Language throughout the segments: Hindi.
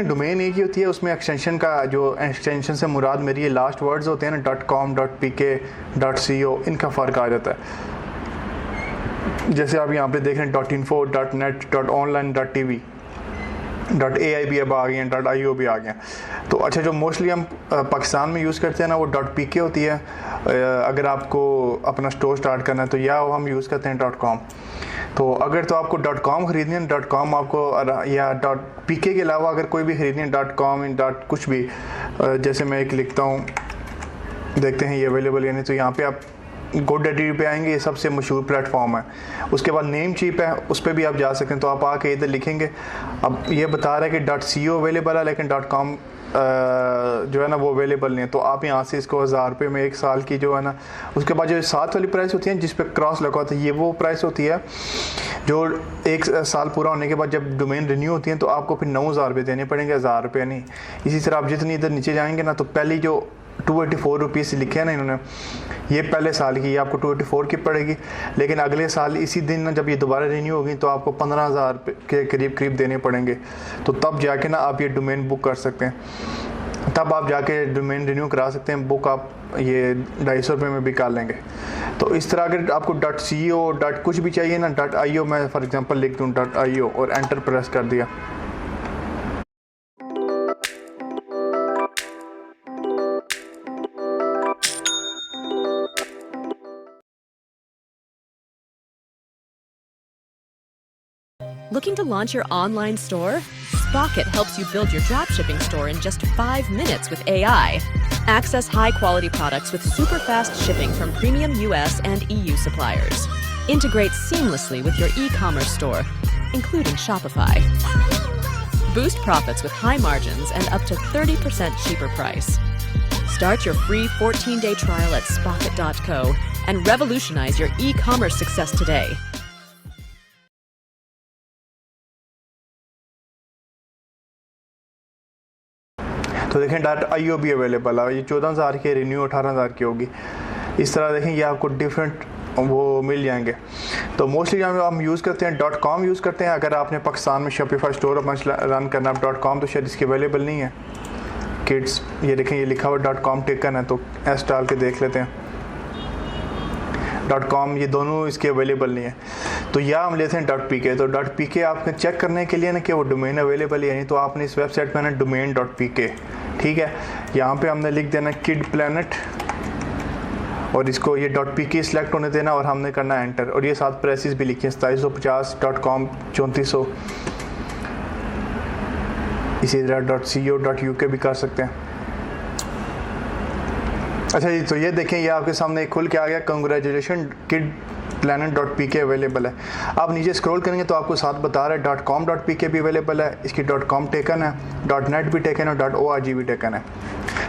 डोमेन एक ही होती है, उसमें एक्सटेंशन का जो एक्सटेंशन से मुराद मेरी ये लास्ट वर्ड्स होते हैं ना, .com, .pk, .co, इनका फ़र्क आ जाता है। जैसे आप यहाँ पे देख रहे हैं .info, .net, .online, .tv, .ai भी अब आ गए हैं, .io भी आ गए हैं। तो अच्छा, जो मोस्टली हम पाकिस्तान में यूज़ करते हैं ना वो .pk होती है। अगर आपको अपना स्टोर स्टार्ट करना है तो या हम यूज़ करते हैं .com। तो अगर तो आपको .com ख़रीदनी है, .com आपको, या .pk के अलावा अगर कोई भी ख़रीदनी है .com, कुछ भी, जैसे मैं एक लिखता हूँ, देखते हैं ये अवेलेबल है नहीं, तो यहाँ पे आप GoDaddy पे आएंगे, ये सबसे मशहूर प्लेटफॉर्म है। उसके बाद नेमचीप है, उस पर भी आप जा सकते हैं। तो आप आके इधर लिखेंगे, अब ये बता रहा है कि .co अवेलेबल है लेकिन .com जो है ना वो अवेलेबल नहीं है। तो आप यहाँ से इसको 1000 रुपये में 1 साल की जो है ना, उसके बाद जो 7 वाली प्राइस होती है जिस पे क्रॉस लगा होता है, ये वो प्राइस होती है जो 1 साल पूरा होने के बाद जब डोमेन रिन्यू होती है तो आपको फिर 9000 रुपये देने पड़ेंगे, 1000 रुपये नहीं। इसी तरह आप जितनी इधर नीचे जाएंगे ना, तो पहली जो 284 रुपीज़ लिखे हैं ना इन्होंने, ये पहले साल की, ये आपको 284 की पड़ेगी। लेकिन अगले साल इसी दिन ना जब ये दोबारा रिन्यू होगी तो आपको 15,000 के करीब देने पड़ेंगे। तो तब जाके ना आप ये डोमेन बुक कर सकते हैं, तब आप जाके डोमेन रिन्यू करा सकते हैं। बुक आप ये 250 रुपये में भी कर लेंगे। तो इस तरह अगर आपको .co, कुछ भी चाहिए ना, .io मैं फॉर एग्जांपल लिख दूँ .io और एंटर प्रेस कर दिया। Looking to launch your online store? Spocket helps you build your dropshipping store in just 5 minutes with AI. Access high-quality products with super-fast shipping from premium US and EU suppliers. Integrate seamlessly with your e-commerce store, including Shopify. Boost profits with high margins and up to 30% cheaper price. Start your free 14-day trial at Spocket.co and revolutionize your e-commerce success today. तो देखें .io भी अवेलेबल है, ये 14,000 की, रिन्यू 18,000 की होगी। इस तरह देखें ये आपको डिफरेंट वो मिल जाएंगे। तो मोस्टली हम यूज़ करते हैं .com यूज़ करते हैं। अगर आपने पाकिस्तान में शॉपिफाई स्टोर अपना रन करना है .com, तो शायद इसकी अवेलेबल नहीं है। किड्स, ये देखें ये लिखा हुआ .com टेकन है, तो एस डाल के देख लेते हैं। .com ये दोनों इसके अवेलेबल नहीं है। तो या हम लेते हैं .pk। तो .pk आपने चेक करने के लिए ना कि वो डोमेन अवेलेबल है या नहीं, तो आपने इस वेबसाइट पर ना domain.pk, ठीक है, यहाँ पे हमने लिख देना किड प्लैनेट और इसको ये .pk सिलेक्ट होने देना और हमने करना एंटर। और ये 7 प्रेसेस भी लिखे हैं, 2750, .com 3400, इसी तरह .co, .uk भी कर सकते हैं। अच्छा जी, तो ये देखें ये आपके सामने खुल के आ गया, कंग्रेचुलेशन किड planet.pk अवेलेबल है। आप नीचे स्क्रॉल करेंगे तो आपको साथ बता रहा है .com.pk भी अवेलेबल है, इसकी .com टेकन है, .net भी टेकन है, .org भी टेकन है।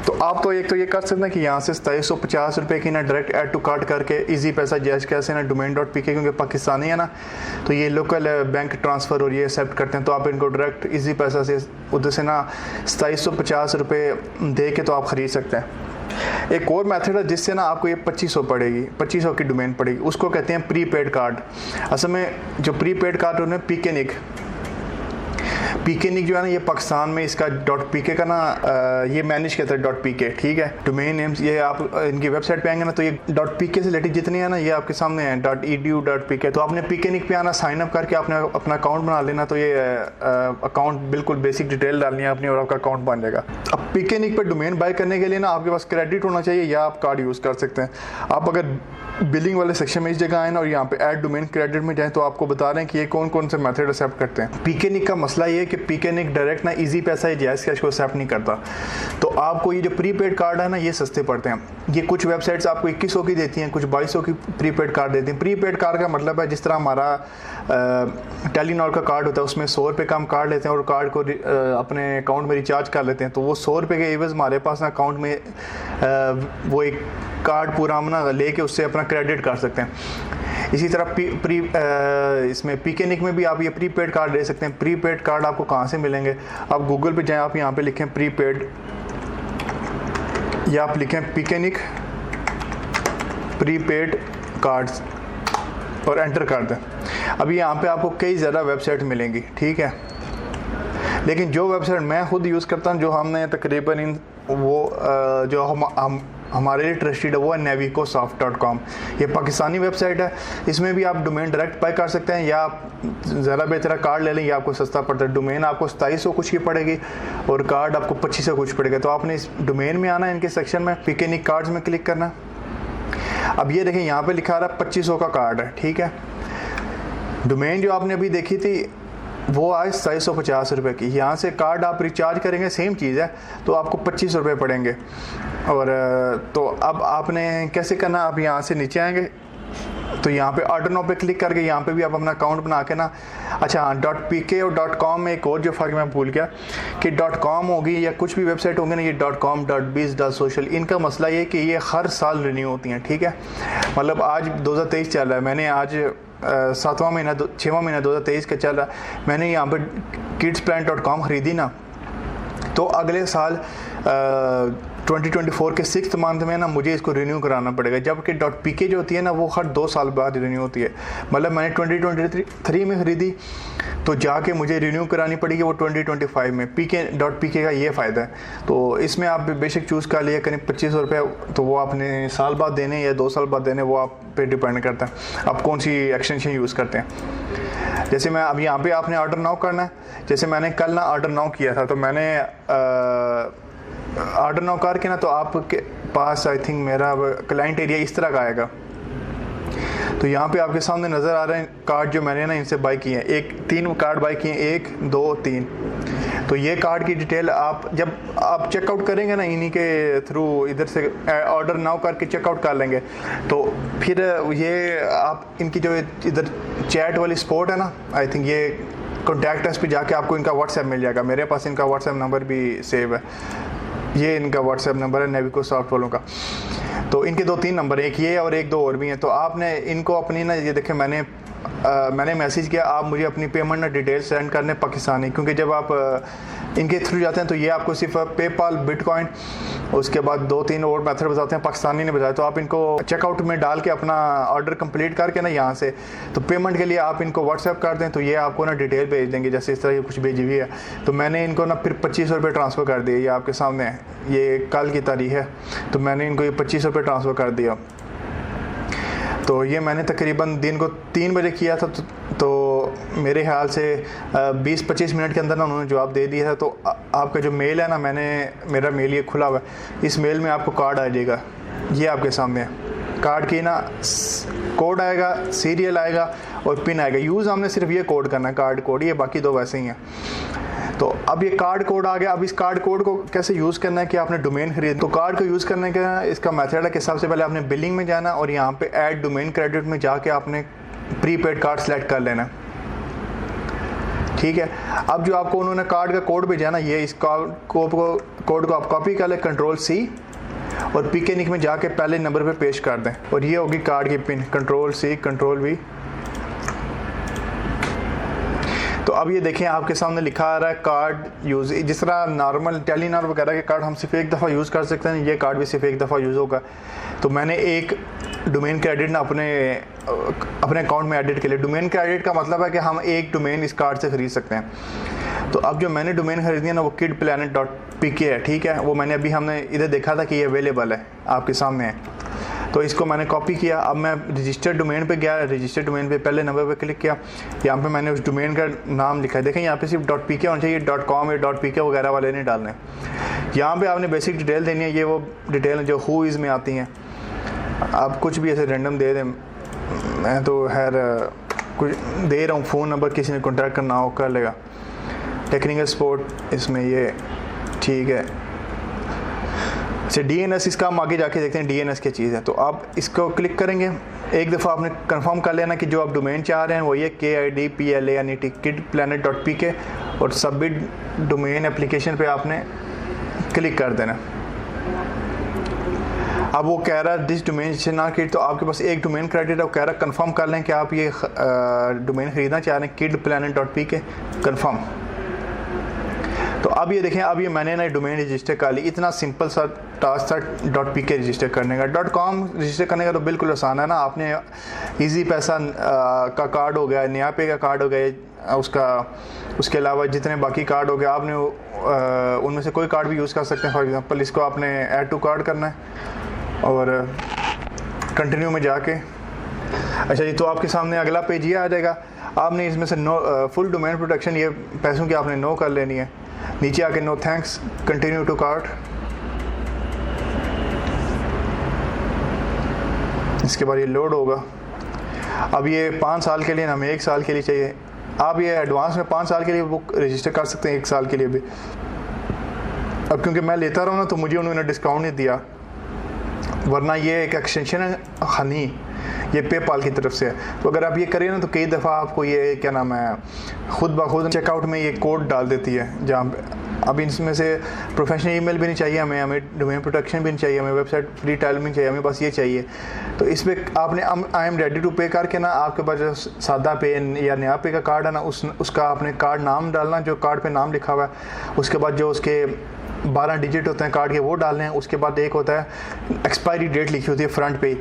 तो आप तो एक तो ये कर सकते हैं कि यहाँ से 2750 रुपये की ना डायरेक्ट ऐड टू कार्ट करके इजी पैसा जैज कैसे ना domain.pk, क्योंकि पाकिस्तानी है ना, तो ये लोकल बैंक ट्रांसफ़र और ये एक्सेप्ट करते हैं। तो आप इनको डायरेक्ट इजी पैसा से उधर से ना 2750 रुपये दे के तो आप ख़रीद सकते हैं। एक और मेथड है जिससे ना आपको ये 2500 पड़ेगी, 2500 की डोमेन पड़ेगी, उसको कहते हैं प्रीपेड कार्ड। असल में जो प्रीपेड कार्ड उन्हें पीकेनिक जो है ना, ये पाकिस्तान में इसका .pk का ना ये मैनेज करता है .pk, ठीक है। डोमेन नेम्स ये आप इनकी वेबसाइट पे आएंगे ना, तो ये .pk से रिलेटेड जितनी है ना ये आपके सामने है, .edu, .pk। तो आपने पीकेनिक पे आना, साइन अप करके आपने अपना अकाउंट बना लेना। तो ये अकाउंट बिल्कुल बेसिक डिटेल डालनी है अपनी और आपका अकाउंट बन जाएगा। अब पीकेनिक पे डोमेन बाय करने के लिए ना आपके पास क्रेडिट होना चाहिए या आप कार्ड यूज़ कर सकते हैं। आप अगर बिलिंग वाले सेक्शन में इस जगह आए ना और यहाँ पे ऐड डोमेन क्रेडिट में जाएं, तो आपको बता रहे हैं कि ये कौन कौन से मेथड एक्सेप्ट करते हैं। पीकेनिक का मसला ये है कि पीकेनिक डायरेक्ट ना इजी पैसा या जायज़ कैश को एक्सेप्ट नहीं करता। तो आपको ये जो प्रीपेड कार्ड है ना ये सस्ते पड़ते हैं। ये कुछ वेबसाइट्स आपको 2100 की देती हैं, कुछ 2200 की प्रीपेड कार्ड देती हैं। प्रीपेड कार्ड का मतलब है जिस तरह हमारा टेलीनॉर का कार्ड होता है, उसमें 100 रुपये का हम कार्ड लेते हैं और कार्ड को अपने अकाउंट में रिचार्ज कर लेते हैं। तो वो 100 रुपये के एवज हमारे पास ना अकाउंट में वो एक कार्ड पूरा हम ना लेके उससे अपना क्रेडिट कर सकते हैं। इसी तरह इसमें पीकेनिक में भी आप ये प्रीपेड कार्ड ले सकते हैं। प्रीपेड कार्ड आपको कहाँ से मिलेंगे? आप गूगल पे जाएं, आप यहाँ पे लिखें प्रीपेड या आप लिखें पीकेनिक प्रीपेड कार्ड्स और एंटर कर दें। अभी यहाँ पे आपको कई ज़्यादा वेबसाइट मिलेंगी, ठीक है। लेकिन जो वेबसाइट मैं खुद यूज़ करता हूँ, जो हमने तकरीबन जो हमारे लिए ट्रस्टेड है, वो है navicosoft.com। ये पाकिस्तानी वेबसाइट है। इसमें भी आप डोमेन डायरेक्ट बाय कर सकते हैं, या आप ज़रा बेहतर कार्ड ले लें, ये आपको सस्ता पड़ता है। डोमेन आपको 2700 कुछ की पड़ेगी और कार्ड आपको 2500 कुछ पड़ेगा। तो आपने इस डोमेन में आना है, इनके सेक्शन में पिकनिक कार्ड्स में क्लिक करना। अब ये देखें यहाँ पे लिखा आ रहा है 2500 का कार्ड है, ठीक है। डोमेन जो आपने अभी देखी थी वो आज 2750 रुपये की। यहाँ से कार्ड आप रिचार्ज करेंगे, सेम चीज़ है, तो आपको 25 रुपये पड़ेंगे। और तो अब आपने कैसे करना, आप यहाँ से नीचे आएंगे तो यहाँ पे ऑर्डर नाउ पे क्लिक करके यहाँ पे भी आप अपना अकाउंट बना के ना, अच्छा हाँ, .pk और .com में एक और जो फ़र्क मैं भूल गया कि .com होगी या कुछ भी वेबसाइट होंगे ना, ये .com, .biz, .social, इनका मसला ये कि ये हर साल रिन्यू होती हैं, ठीक है। मतलब आज 2023 चल रहा है, मैंने आज 6वां महीना 2023 का चल रहा, मैंने यहाँ पर kidsplan.com ख़रीदी ना, तो अगले साल 2024 के 6th मंथ में ना मुझे इसको रिन्यू कराना पड़ेगा। जबकि .pk जो होती है ना वो हर 2 साल बाद रिन्यू होती है। मतलब मैंने 2023 में ख़रीदी तो जाके मुझे रिन्यू करानी पड़ेगी वो 2025 में। .pk का ये फ़ायदा है। तो इसमें आप बेशक चूज़ कर लिया करीब 2500 रुपये, तो वो आपने साल बाद देने या 2 साल बाद देने, वो आप पे डिपेंड करता है आप कौन सी एक्सटेंशन यूज़ करते हैं। जैसे मैं अब यहाँ पे आपने ऑर्डर नाउ करना है, जैसे मैंने कल ना ऑर्डर नाउ किया था, तो मैंने ऑर्डर नाउ करके ना, तो आपके पास आई थिंक मेरा क्लाइंट एरिया इस तरह का आएगा। तो यहाँ पे आपके सामने नज़र आ रहे हैं कार्ड जो मैंने ना इनसे बाई किए हैं। 3 कार्ड बाई किए हैं, 1 2 3। तो ये कार्ड की डिटेल आप जब आप चेकआउट करेंगे ना इन्हीं के थ्रू, इधर से ऑर्डर नाउ करके चेकआउट कर लेंगे, तो फिर ये आप इनकी जो इधर चैट वाली स्पॉट है ना, आई थिंक ये कॉन्टैक्ट अस पे जाके आपको इनका व्हाट्सएप मिल जाएगा। मेरे पास इनका व्हाट्सएप नंबर भी सेव है, ये इनका व्हाट्सएप नंबर है नेविकोसॉफ्ट वालों का। तो इनके 2-3 नंबर, एक ये और एक 2 और भी हैं। तो आपने इनको अपनी ना, ये देखें मैंने मैसेज किया, आप मुझे अपनी पेमेंट ना डिटेल सेंड करने पाकिस्तानी, क्योंकि जब आप इनके थ्रू जाते हैं तो ये आपको सिर्फ पेपाल, बिटकॉइन, उसके बाद 2-3 और मेथड बताते हैं, पाकिस्तानी नहीं बताया। तो आप इनको चेकआउट में डाल के अपना ऑर्डर कंप्लीट करके ना यहाँ से, तो पेमेंट के लिए आप इनको व्हाट्सएप कर दें, तो ये आपको ना डिटेल भेज देंगे, जैसे इस तरह ये कुछ भेजी हुई है। तो मैंने इनको ना फिर 2500 रुपये ट्रांसफ़र कर दिए, ये आपके सामने है, ये कल की तारीख है, तो मैंने इनको ये 2500 रुपये ट्रांसफ़र कर दिया। तो ये मैंने तकरीबन दिन को 3 बजे किया था, तो मेरे ख्याल से 20-25 मिनट के अंदर ना उन्होंने जवाब दे दिया था। तो आपका जो मेल है ना, मेरा मेल ये खुला हुआ है, इस मेल में आपको कार्ड आ जाएगा, ये आपके सामने है। कार्ड की ना कोड आएगा, सीरियल आएगा और पिन आएगा। यूज़ हमने सिर्फ ये कोड करना है, कार्ड कोड, ये बाकी 2 वैसे ही हैं। तो अब ये कार्ड कोड आ गया। अब इस कार्ड कोड को कैसे यूज़ करना है कि आपने डोमेन खरीद, तो कार्ड को यूज़ करने का इसका मेथड है कि सबसे पहले आपने बिलिंग में जाना और यहाँ पे ऐड डोमेन क्रेडिट में जाके आपने प्रीपेड कार्ड सेलेक्ट कर लेना, ठीक है। अब जो आपको उन्होंने कार्ड का कोड भेजा ना, ये इस कोड को आप कॉपी कर लें, Ctrl+C, और पिकनिक में जाके पहले नंबर पे पेश कर दें, और ये होगी कार्ड की पिन, Ctrl+C, Ctrl+V। तो अब ये देखें आपके सामने लिखा आ रहा है कार्ड यूज़। जिस तरह नॉर्मल टेलीनॉर वगैरह के कार्ड हम सिर्फ एक दफ़ा यूज़ कर सकते हैं, ये कार्ड भी सिर्फ एक दफ़ा यूज़ होगा। तो मैंने एक डोमेन क्रेडिट ना अपने अकाउंट में एडिट के लिए। डोमेन क्रेडिट का मतलब है कि हम एक डोमेन इस कार्ड से ख़रीद सकते हैं। तो अब जो मैंने डोमेन खरीदी है ना, वो kidplanet.pk है, ठीक है। वो मैंने अभी हमने इधर देखा था कि ये अवेलेबल है, आपके सामने है। तो इसको मैंने कॉपी किया। अब मैं रजिस्टर्ड डोमेन पे गया, रजिस्टर्ड डोमेन पे पहले नंबर पे क्लिक किया, यहाँ पे मैंने उस डोमेन का नाम लिखा है। देखें यहाँ पे सिर्फ .pk होना चाहिए, .com या .pk वगैरह वाले नहीं डालने। यहाँ पे आपने बेसिक डिटेल देनी है, ये वो डिटेल जो whois में आती हैं। आप कुछ भी ऐसे रैंडम दे दें, मैं तो खैर कुछ दे रहा हूँ, फ़ोन नंबर किसी ने कॉन्टैक्ट करना हो कर लेगा। टेक्निकल सपोर्ट इसमें ये ठीक है। से DNS इसका हम आगे जाके देखते हैं DNS क्या चीज़ है। तो आप इसको क्लिक करेंगे, एक दफ़ा आपने कंफर्म कर लेना कि जो आप डोमेन चाह रहे हैं वो ये KIDPLANET kidplanet.pk, और सबमिट डोमेन एप्लीकेशन पे आपने क्लिक कर देना। अब वो कह रहा है दिस डोमेन से ना किड, तो आपके पास एक डोमेन क्रेडिट है, वो कह रहा है कंफर्म कर लें कि आप ये डोमेन ख़रीदना चाह रहे हैं kidplanet.pk, कंफर्म। तो अब ये देखें, अब ये मैंने ना डोमेन रजिस्टर कर ली। इतना सिंपल सा टास्क था .pk रजिस्टर करने का। .com रजिस्टर करने का तो बिल्कुल आसान है ना। आपने इजी पैसा का कार्ड हो गया, नया पे का कार्ड हो गया, उसके अलावा जितने बाकी कार्ड हो गए आपने उनमें से कोई कार्ड भी यूज़ कर सकते हैं। फॉर एग्जांपल इसको आपने ऐड टू कार्ड करना है और कंटिन्यू में जाके, अच्छा जी, तो आपके सामने अगला पेज ये आ जाएगा। आपने इसमें से फुल डोमेन प्रोटेक्शन, ये पैसों की आपने नो कर लेनी है। नीचे आके no thanks, continue to cart. इसके बाद ये लोड होगा। अब ये 5 साल के लिए, हमें 1 साल के लिए चाहिए। आप ये एडवांस में 5 साल के लिए बुक रजिस्टर कर सकते हैं, 1 साल के लिए भी। अब क्योंकि मैं लेता रहा हूँ ना, तो मुझे उन्होंने डिस्काउंट नहीं दिया, वरना ये एक एक्सटेंशन है हनी, ये पेपाल की तरफ से है। तो अगर आप ये करें ना, तो कई दफ़ा आपको ये क्या नाम है, खुद ब खुद चेकआउट में ये कोड डाल देती है, जहाँ पे अब इसमें से प्रोफेशनल ईमेल भी नहीं चाहिए हमें डोमेन प्रोटेक्शन भी नहीं चाहिए, हमें वेबसाइट फ्री टाइल भी नहीं चाहिए, हमें बस ये चाहिए। तो इस पर आपने आई एम रेडी टू पे करके ना, आपके पास जो सादा पे या नया पे का कार्ड है ना, उसका आपने कार्ड नाम डालना, जो कार्ड पे नाम लिखा हुआ है। उसके बाद जो उसके 12 डिजिट होते हैं कार्ड के, वो डालने हैं। उसके बाद एक होता है एक्सपायरी डेट लिखी होती है फ्रंट पे,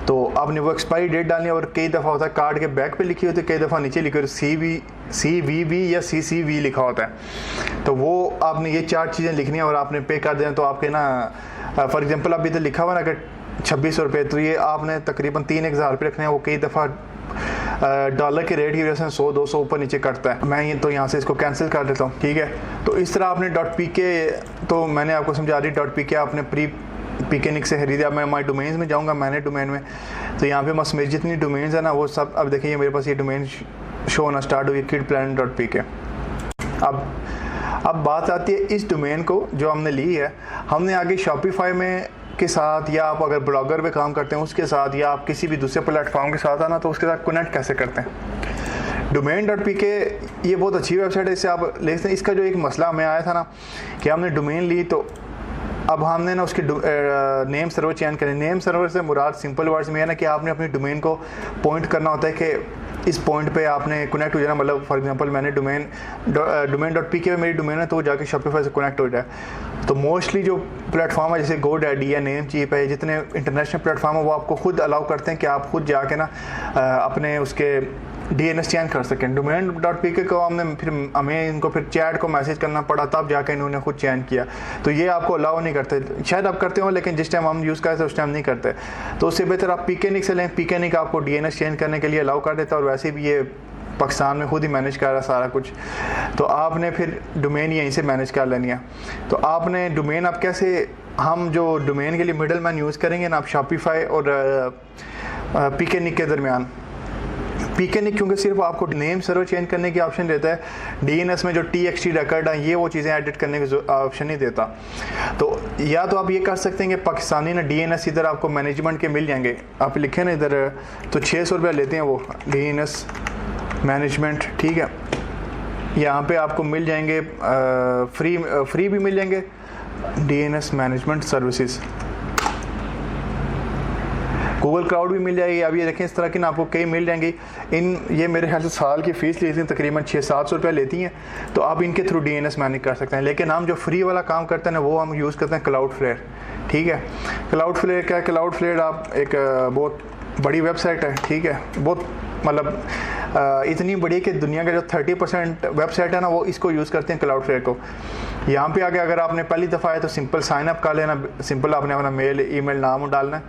तो आपने वो एक्सपायरी डेट डालनी है। और कई दफ़ा होता है कार्ड के बैक पे लिखी होती है, कई दफ़ा नीचे लिखी होती है CVV या CCV लिखा होता है। तो वो आपने ये 4 चीज़ें लिखनी है और आपने पे कर देना। तो आपके ना फॉर एग्जांपल अभी तो लिखा हुआ ना अगर 2600 रुपये, तो ये आपने तकरीबन 3-1000 रुपये रखने हैं। वो कई दफ़ा डॉलर के रेट की वजह से 100-200 ऊपर नीचे कटता है। मैं ये तो यहाँ से इसको कैंसिल कर देता हूँ, ठीक है। तो इस तरह आपने .pk, तो मैंने आपको समझा दी, .pk आपने pknic से खरीदा। मैं माई डोमेन्स में जाऊँगा, मैंने डोमेन में, तो यहाँ पे बस मेरी जितनी डोमेन्स है ना वो सब, अब देखिए मेरे पास ये डोमेन शो होना स्टार्ट हुई, kidplanet.pk। अब बात आती है इस डोमेन को जो हमने ली है, हमने आगे शॉपिफाई में के साथ, या आप अगर ब्लॉगर पे काम करते हैं उसके साथ, या आप किसी भी दूसरे प्लेटफॉर्म के साथ आना, तो उसके साथ कनेक्ट कैसे करते हैं। डोमेन.pk ये बहुत अच्छी वेबसाइट है, इससे आप ले सकते हैं। इसका जो एक मसला हमें आया था ना कि हमने डोमेन ली, तो अब हमने ना उसके नेम सर्वर चेंज करें। नेम सर्वर से मुराद सिंपल वर्ड्स में है ना कि आपने अपनी डोमेन को पॉइंट करना होता है कि इस पॉइंट पे आपने कनेक्ट हो जाना। मतलब फॉर एग्जांपल मैंने डोमेन.pk पे मेरी डोमेन है, तो वो जाके शॉपिफाई से कनेक्ट हो जाए। तो मोस्टली जो प्लेटफॉर्म है जैसे GoDaddy है, नेमचीप है, जितने इंटरनेशनल प्लेटफॉर्म है वो आपको खुद अलाउ करते हैं कि आप खुद जाके ना अपने उसके DNS चेंज कर सकें। डोमेन.pk को हमें इनको फिर चैट को मैसेज करना पड़ा, तब जाके इन्होंने खुद चेंज किया। तो ये आपको अलाउ नहीं करते, शायद आप करते हो लेकिन जिस टाइम हम यूज़ करते उस टाइम नहीं करते। तो उससे बेहतर आप pknic से लें। pknic आपको DNS चेंज करने के लिए अलाउ कर देता है, और वैसे भी ये पाकिस्तान में खुद ही मैनेज कर रहा है सारा कुछ। तो आपने फिर डोमेन यहीं से मैनेज कर लेनी है। तो आपने डोमेन आप कैसे, हम जो डोमेन के लिए मिडल मैन यूज़ करेंगे ना, आप शॉपिफाई और pknic के दरमियान। pknic क्योंकि सिर्फ आपको नेम सर्वर चेंज करने की ऑप्शन देता है, DNS में जो TXT रिकॉर्ड है ये वो चीज़ें एडिट करने की ऑप्शन नहीं देता। तो या तो आप ये कर सकते हैं कि पाकिस्तानी ना DNS इधर आपको मैनेजमेंट के मिल जाएंगे, आप लिखें ना इधर, तो 600 रुपये लेते हैं वो DNS मैनेजमेंट, ठीक है। यहाँ पे आपको मिल जाएंगे फ्री भी मिल जाएंगे DNS management services. Google cloud भी मिल जाएगी। अब ये देखें इस तरह की ना आपको कई मिल जाएंगी। ये मेरे ख्याल से साल की फ़ीस लेती हैं तकरीबन 600-700 रुपये लेती हैं, तो आप इनके थ्रू DNS मैनेज कर सकते हैं। लेकिन हम जो फ्री वाला काम करते हैं ना, वो हम यूज़ करते हैं Cloudflare, ठीक है। Cloudflare क्या है, Cloudflare आप एक बहुत बड़ी वेबसाइट है, ठीक है। बहुत मतलब इतनी बड़ी कि दुनिया का जो 30% वेबसाइट है ना, वो इसको यूज़ करते हैं Cloudflare को। यहाँ पे आगे अगर आपने पहली दफ़ा आए तो सिंपल साइन अप कर लेना। सिंपल आपने अपना मेल, ईमेल, नाम डालना है।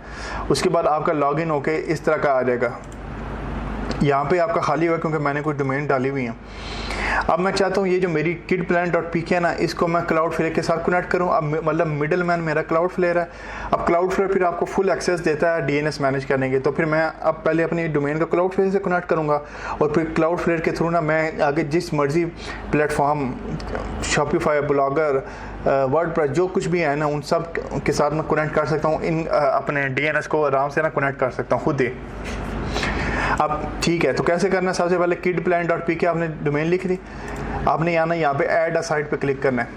उसके बाद आपका लॉगिन होके इस तरह का आ जाएगा। यहाँ पे आपका खाली हुआ क्योंकि मैंने कुछ डोमेन डाली हुई हैं। अब मैं चाहता हूँ ये जो मेरी kidplanet.pk है ना, इसको मैं Cloudflare के साथ कनेक्ट करूँ। अब मतलब मिडल मैन मेरा Cloudflare है। अब Cloudflare फिर आपको फुल एक्सेस देता है DNS मैनेज करने की। तो फिर मैं अब पहले अपनी डोमेन को Cloudflare से कनेक्ट करूँगा, और फिर Cloudflare के थ्रू ना मैं आगे जिस मर्जी प्लेटफॉर्म, शॉपिफाई, ब्लॉगर, वर्डप्रेस, जो कुछ भी है ना, उन सब के साथ मैं कनेक्ट कर सकता हूँ। इन अपने DNS को आराम से ना कनेक्ट कर सकता हूँ खुद ही। अब ठीक है, तो कैसे करना है? सबसे पहले kidplanet.pk आपने डोमेन लिख ली, आपने यहाँ पे ऐड अ साइट पे क्लिक करना है।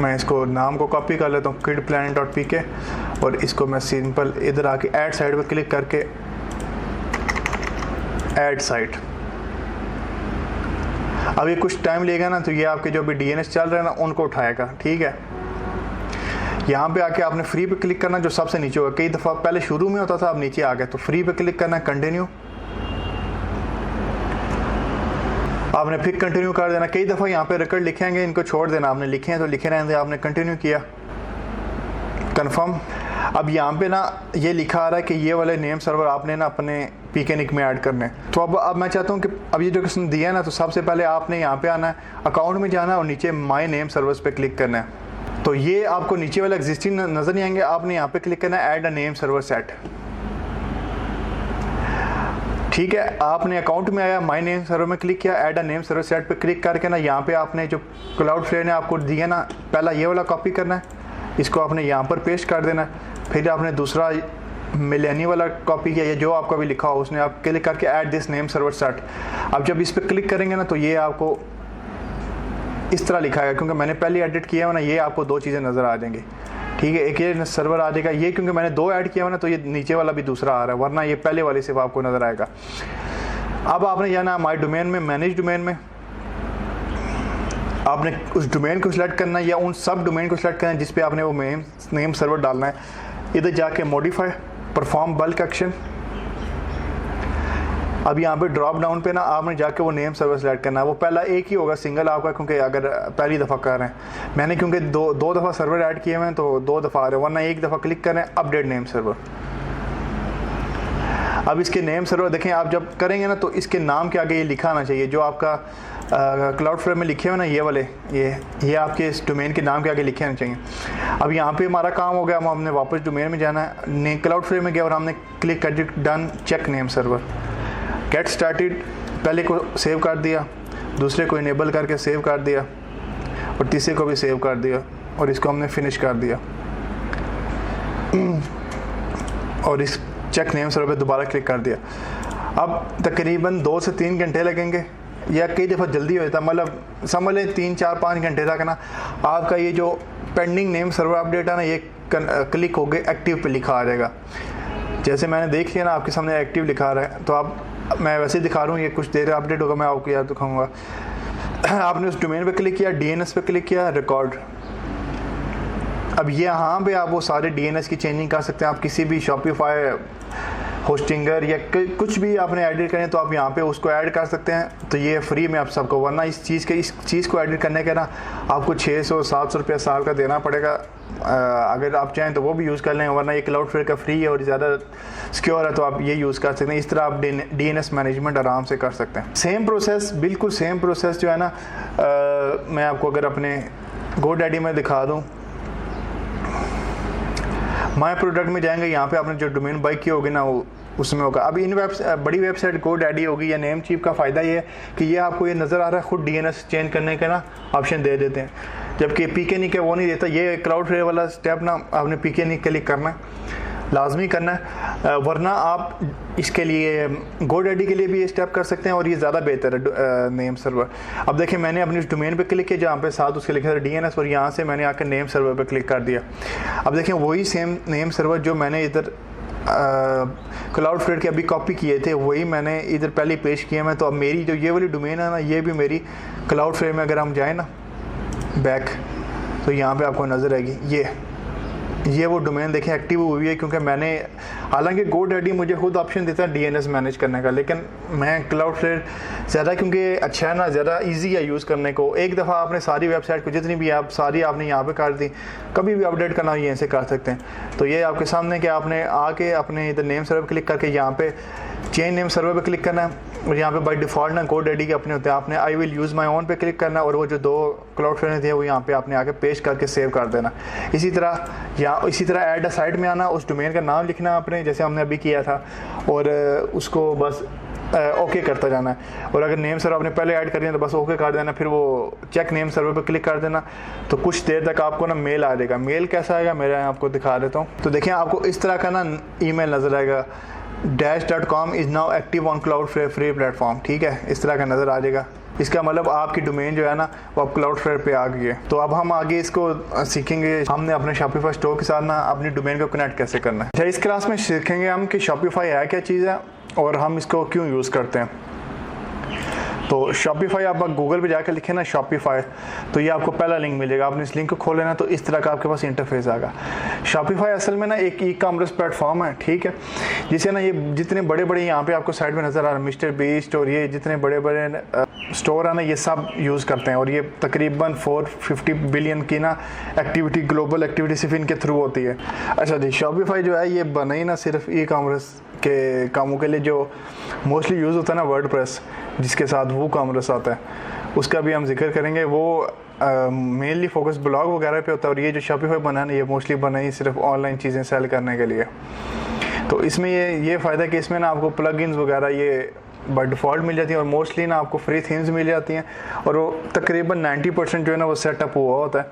मैं इसको नाम को कॉपी कर लेता हूँ kidplanet.pk, और इसको मैं सिंपल इधर आके ऐड साइट पे क्लिक करके ऐड साइट। अब ये कुछ टाइम लेगा ना, तो ये आपके जो भी DNS चल रहे हैं ना उनको उठाएगा, ठीक है। यहाँ पे आके आपने फ्री पे क्लिक करना, जो सबसे नीचे होगा। कई दफ़ा पहले शुरू में होता था, अब नीचे आ गया, तो फ्री पे क्लिक करना है, कंटिन्यू। आपने फिर कंटिन्यू कर देना। कई दफ़ा यहाँ पे रिकॉर्ड लिखेंगे, इनको छोड़ देना, आपने लिखे हैं तो लिखे रहने, आपने कंटिन्यू किया, कंफर्म। अब यहाँ पे ना ये लिखा आ रहा है कि ये वाले नेम सर्वर आपने ना अपने पीकेनिक में ऐड करने। तो अब मैं चाहता हूँ कि अब ये जो किसने दिया है ना, तो सबसे पहले आपने यहाँ पे आना है, अकाउंट में जाना है और नीचे माई नेम सर्वर्स पे क्लिक करना है। तो ये आपको नीचे वाला एग्जिस्टिंग नज़र नहीं आएंगे, आपने यहाँ पे क्लिक करना है add a name server set. ठीक है, आपने अकाउंट में आया, माई नेम सर्वर में क्लिक किया, add a name server set पे क्लिक करके ना यहाँ पे आपने जो क्लाउडफ्लेयर ने आपको दिया ना, पहला ये वाला कॉपी करना है, इसको आपने यहाँ पर पेस्ट कर देना है। फिर आपने दूसरा मिलेनी वाला कॉपी किया, ये जो आपका भी लिखा हो उसने आप क्लिक करके add this name server set. अब जब इस पर क्लिक करेंगे ना तो ये आपको इस तरह लिखा है, क्योंकि मैंने पहले एडिट किया है ना, ये आपको दो चीज़ें नज़र आ जाएंगी। ठीक है, एक ये सर्वर आ जाएगा, ये क्योंकि मैंने दो ऐड किया हुआ ना तो ये नीचे वाला भी दूसरा आ रहा है, वरना ये पहले वाले सिर्फ आपको नज़र आएगा। अब आपने जाना माई डोमेन में, मैनेज डोमेन में, आपने उस डोमेन को सिलेक्ट करना है या उन सब डोमेन को सिलेक्ट करना है जिस पे आपने वो नेम सर्वर डालना है। इधर जाके मॉडिफाई, परफॉर्म बल्क एक्शन। अब यहाँ पे ड्रॉप डाउन पे ना आपने जाके वो नेम सर्वर सेलेक्ट करना है। वो पहला एक ही होगा, सिंगल आपका, क्योंकि अगर पहली दफ़ा कर रहे हैं, मैंने क्योंकि दो दफ़ा सर्वर ऐड किए हुए हैं तो 2 दफ़ा आ रहे हैं, वरना एक दफ़ा क्लिक करें अपडेट नेम सर्वर। अब इसके नेम सर्वर देखें, आप जब करेंगे ना तो इसके नाम के आगे ये लिखा आना चाहिए, जो आपका क्लाउडफ्लेयर में लिखे हुए ना ये वाले, ये आपके इस डोमेन के नाम के आगे लिखे आने चाहिए। अब यहाँ पे हमारा काम हो गया, हम हमने वापस डोमेन में जाना है, क्लाउडफ्लेयर में गया और हमने क्लिक कर दिया done check name server, get started. पहले को सेव कर दिया, दूसरे को इनेबल करके सेव कर दिया और तीसरे को भी सेव कर दिया और इसको हमने फिनिश कर दिया। और इस चेक नेम सर्वर पे दोबारा क्लिक कर दिया। अब तकरीबन 2 से 3 घंटे लगेंगे, या कई दफ़ा जल्दी हो जाता है, मतलब समझ लें 3, 4, 5 घंटे तक ना आपका ये जो पेंडिंग नेम सर्वर अपडेट है ना, ये क्लिक हो गए एक्टिव पे लिखा आ जाएगा। जैसे मैंने देख लिया ना आपके सामने एक्टिव लिखा रहा है, तो आप मैं वैसे दिखा रहा हूँ, ये कुछ देर अपडेट होगा, मैं आपको याद दिखाऊंगा। आपने उस डोमेन पे क्लिक किया, DNS पे क्लिक किया, रिकॉर्ड। अब यहाँ पे आप वो सारे DNS की चेंजिंग कर सकते हैं, आप किसी भी शॉपिफाई होस्टिंगर या कुछ भी आपने एडिट करें तो आप यहाँ पे उसको ऐड कर सकते हैं, तो ये फ्री में आप सबको, वरना इस चीज़ को एडिट करने के ना आपको 600-700 रुपया साल का देना पड़ेगा। अगर आप चाहें तो वो भी यूज़ कर लें, वरना ये क्लाउडफ्लेयर का फ्री है और ज़्यादा सिक्योर है, तो आप ये यूज़ कर सकते हैं। इस तरह आप DNS मैनेजमेंट आराम से कर सकते हैं। सेम प्रोसेस, बिल्कुल सेम प्रोसेस जो है ना, मैं आपको अगर अपने GoDaddy में दिखा दूँ, माय प्रोडक्ट में जाएंगे, यहाँ पे आपने जो डोमेन बाई की होगी ना वो उसमें होगा। अब इन बड़ी वेबसाइट GoDaddy होगी या नेमचीफ का फ़ायदा ये है कि ये आपको ये नज़र आ रहा है, खुद DNS चेंज करने का ना ऑप्शन दे देते हैं, जबकि PKNIC है वो नहीं देता। ये क्लाउडफ्लेयर वाला स्टेप ना आपने PKNIC क्लिक करना है, लाजमी करना है, वरना आप इसके लिए GoDaddy के लिए भी ये स्टेप कर सकते हैं और ये ज़्यादा बेहतर है नेम सर्वर। अब देखिए मैंने अपनी उस डोमेन पे क्लिक किया जहाँ पे साथ उसके लिखा था DNS, और यहाँ से मैंने आकर नेम सर्वर पे क्लिक कर दिया। अब देखें वही सेम नेम सर्वर जो मैंने इधर क्लाउडफ्लेयर के अभी कॉपी किए थे, वही मैंने इधर पहले पेश किया मैं। तो अब मेरी जो ये वाली डोमेन है ना, ये भी मेरी क्लाउडफ्लेयर में अगर हम जाएँ ना बैक, तो यहाँ पर आपको नज़र आएगी ये वो डोमेन देखें एक्टिव हुई है, क्योंकि मैंने, हालांकि GoDaddy मुझे खुद ऑप्शन देता है DNS मैनेज करने का, लेकिन मैं क्लाउडफ्लेयर ज़्यादा, क्योंकि अच्छा है ना, ज़्यादा इजी है यूज़ करने को। एक दफ़ा आपने सारी वेबसाइट को जितनी भी आप सारी आपने यहाँ पे कर दी, कभी भी अपडेट करना हो यहीं से कर सकते हैं। तो ये आपके सामने कि आपने आके अपने इधर नेम सर्वर क्लिक करके यहाँ पे चेंज नेम सर्वर पे क्लिक करना है, और यहाँ पे बाय डिफ़ॉल्ट ना GoDaddy के अपने होते हैं, आपने I will use my own पे क्लिक करना है, और वो जो 2 क्लाउडफ्लेयर थे वो यहाँ पे आपने आके पेस्ट करके सेव कर देना। इसी तरह ऐड अ साइट में आना, उस डोमेन का नाम लिखना आपने, जैसे हमने अभी किया था, और उसको बस ओके करता जाना है। और अगर नेम सर्वर आपने पहले ऐड कर दिया तो बस ओके कर देना, फिर वो चेक नेम सर्वर पे क्लिक कर देना, तो कुछ देर तक आपको ना मेल आ जाएगा। मेल कैसा आएगा मेरा आपको दिखा देता हूँ। तो देखिए आपको इस तरह का ना ईमेल नज़र आएगा, dash.com is now active on Cloudflare free platform. ठीक है, इस तरह का नज़र आ जाएगा। इसका मतलब आपकी डोमेन जो है ना वो अब क्लाउडफ्लेयर पे आ गई है। तो अब हम आगे इसको सीखेंगे, हमने अपने शॉपिफाई स्टोर के साथ ना अपनी डोमेन को कनेक्ट कैसे करना है। अच्छा, इस क्लास में सीखेंगे हम कि शॉपिफाई है क्या चीज़ है और हम इसको क्यों यूज़ करते हैं। तो शॉपिफाई आप गूगल पे जाकर लिखें ना शॉपिफाई, तो ये आपको पहला लिंक मिलेगा। आपने इस लिंक को खोले ना तो इस तरह का आपके पास इंटरफेस आएगा। शॉपिफाई असल में ना एक ई कॉमर्स प्लेटफॉर्म है, ठीक है, जिसे ना ये जितने बड़े बड़े यहाँ पे आपको साइड में नज़र आ रहा है मिस्टर बीस्ट और ये जितने बड़े बड़े स्टोर है ना, ये सब यूज़ करते हैं। और ये तकरीबन 450 बिलियन की ना एक्टिविटी, ग्लोबल एक्टिविटी सिर्फ इनके थ्रू होती है। अच्छा जी, शॉपिफाई जो है ये बना ही ना सिर्फ ई कॉमर्स के कामों के लिए, जो मोस्टली यूज़ होता है ना वर्डप्रेस, जिसके साथ वो कॉमर्स आता है, उसका भी हम जिक्र करेंगे। वो मेनली फोकस ब्लॉग वगैरह पे होता है। और ये जो शॉपिफाई बना है ना, ये मोस्टली बना ही सिर्फ ऑनलाइन चीज़ें सेल करने के लिए। तो इसमें ये फ़ायदा है कि इसमें ना आपको प्लगइन्स वगैरह ये बाय डिफ़ॉल्ट मिल जाती हैं और मोस्टली ना आपको फ्री थीम्स मिल जाती हैं। और वो तकरीबन 90% जो है ना वो सेटअप हुआ होता है।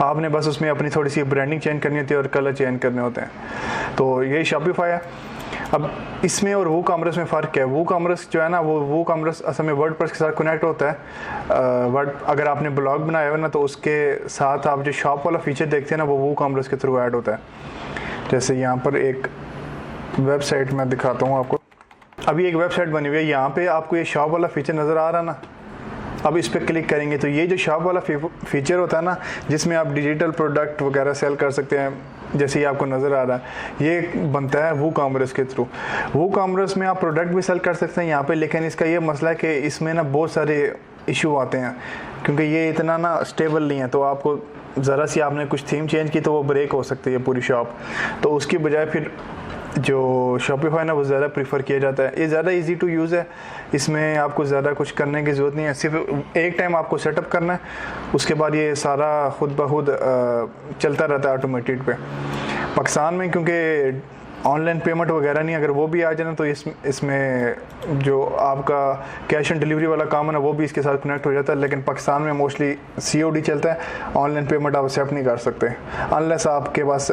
आपने बस उसमें अपनी थोड़ी सी ब्रांडिंग चेंज करनी होती है और कलर चेंज करने होते हैं। तो यही शॉपिफाई है। अब इसमें और वो कॉमर्स में फ़र्क है। वो कॉमर्स जो है ना, वो कॉमर्स असल में वर्डप्रेस के साथ कनेक्ट होता है। अगर आपने ब्लॉग बनाया हो ना तो उसके साथ आप जो शॉप वाला फीचर देखते हैं ना, वो कॉमर्स के थ्रू ऐड होता है। जैसे यहाँ पर एक वेबसाइट मैं दिखाता हूँ आपको। अभी एक वेबसाइट बनी हुई है, यहाँ पे आपको ये शॉप वाला फीचर नज़र आ रहा है ना। अब इस पर क्लिक करेंगे तो ये जो शॉप वाला फीचर होता है ना, जिसमें आप डिजिटल प्रोडक्ट वगैरह सेल कर सकते हैं, जैसे ये आपको नज़र आ रहा है, ये बनता है वो कॉमर्स के थ्रू। वो कॉमर्स में आप प्रोडक्ट भी सेल कर सकते हैं यहाँ पे, लेकिन इसका ये मसला है कि इसमें ना बहुत सारे इशू आते हैं, क्योंकि ये इतना ना स्टेबल नहीं है। तो आपको ज़रा सी आपने कुछ थीम चेंज की तो वो ब्रेक हो सकती है पूरी शॉप। तो उसकी बजाय फिर जो शॉपिफाई ना वो ज़्यादा प्रीफर किया जाता है। ये ज़्यादा इजी टू यूज़ है, इसमें आपको ज़्यादा कुछ करने की ज़रूरत नहीं है। सिर्फ एक टाइम आपको सेटअप करना है, उसके बाद ये सारा खुद ब खुद चलता रहता है ऑटोमेटेड पे। पाकिस्तान में क्योंकि ऑनलाइन पेमेंट वगैरह नहीं, अगर वो भी आ जाए ना तो इसमें जो आपका कैश ऑन डिलीवरी वाला काम है ना, वो भी इसके साथ कनेक्ट हो जाता है। लेकिन पाकिस्तान में मोस्टली COD चलता है, ऑनलाइन पेमेंट आप एक्सेप्ट नहीं कर सकते अनलेस आपके पास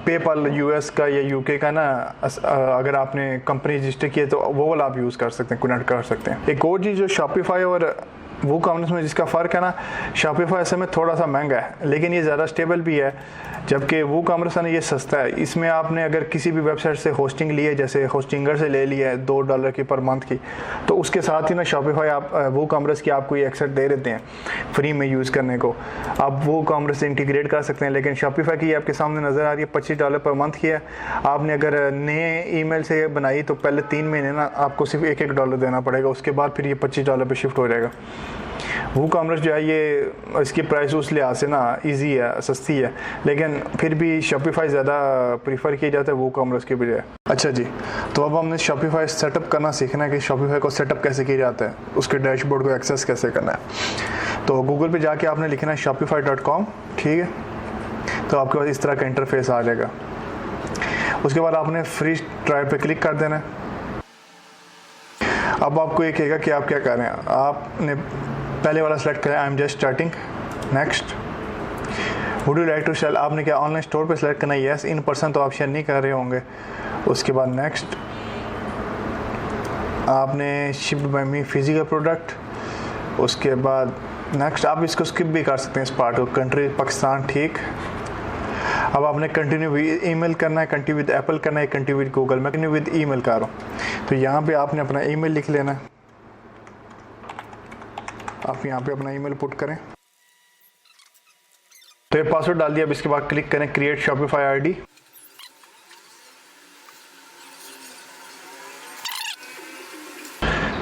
पेपल US का या UK का ना, अगर आपने कंपनी रजिस्टर की है तो वो वाला आप यूज़ कर सकते हैं, कनेक्ट कर सकते हैं। एक और चीज़ जो शॉपिफाई और वो कॉमर्स में जिसका फ़र्क है ना, शॉपिफाई ऐसे में थोड़ा सा महंगा है लेकिन ये ज़्यादा स्टेबल भी है, जबकि वो कॉमर्स है ना ये सस्ता है। इसमें आपने अगर किसी भी वेबसाइट से होस्टिंग ली है, जैसे होस्टिंगर से ले ली है $2 की पर मंथ की, तो उसके साथ ही ना शॉपिफाई आप वो कॉमर्स की आपको ये एक्सेस दे देते हैं फ्री में यूज़ करने को। आप वो कॉमर्स से इंटीग्रेट कर सकते हैं। लेकिन शॉपिफाई की आपके सामने नज़र आ रही है $25 पर मंथ की है। आपने अगर नए ईमेल से बनाई तो पहले 3 महीने ना आपको सिर्फ $1 देना पड़ेगा, उसके बाद फिर ये $25 पे शिफ्ट हो जाएगा। वो कॉमर्स जो है ये इसकी प्राइस उस लिहाज से ना इजी है, सस्ती है, लेकिन फिर भी शॉपिफाई ज़्यादा प्रीफर किया जाता है वो कॉमर्स के बजाय। अच्छा जी, तो अब हमने शॉपिफाई सेटअप करना सीखना है कि शॉपिफाई को सेटअप कैसे किया जाता है, उसके डैशबोर्ड को एक्सेस कैसे करना है। तो गूगल पे जाके आपने लिखना है shopify.com, ठीक है। तो आपके पास इस तरह का इंटरफेस आ जाएगा। उसके बाद आपने फ्री ट्रायल पे क्लिक कर देना है। अब आपको ये कहेगा कि आप क्या कर रहे हैं। आपने पहले वाला सेलेक्ट करें, I am just starting, next. Would you like to sell, आपने क्या ऑनलाइन स्टोर पे सेलेक्ट करना है, यस। इन पर्सन तो आप शेयर नहीं कर रहे होंगे। उसके बाद नेक्स्ट, आपने शिप्ड बाय मी फिजिकल प्रोडक्ट। उसके बाद नेक्स्ट, आप इसको स्किप भी कर सकते हैं इस पार्ट को, कंट्री पाकिस्तान, ठीक। अब आपने कंटिन्यू विद ईमेल करना है, कंटिन्यू विद एप्पल करना है, कंटिन्यू विद गूगल। मैं कंटिन्यू विद ईमेल कर रहा हूँ, तो यहाँ पे आपने अपना ईमेल लिख लेना है। आप यहाँ पे अपना ईमेल पुट करें, तो ये पासवर्ड डाल दिया। अब इसके बाद क्लिक करें क्रिएट शॉपिफाई आईडी।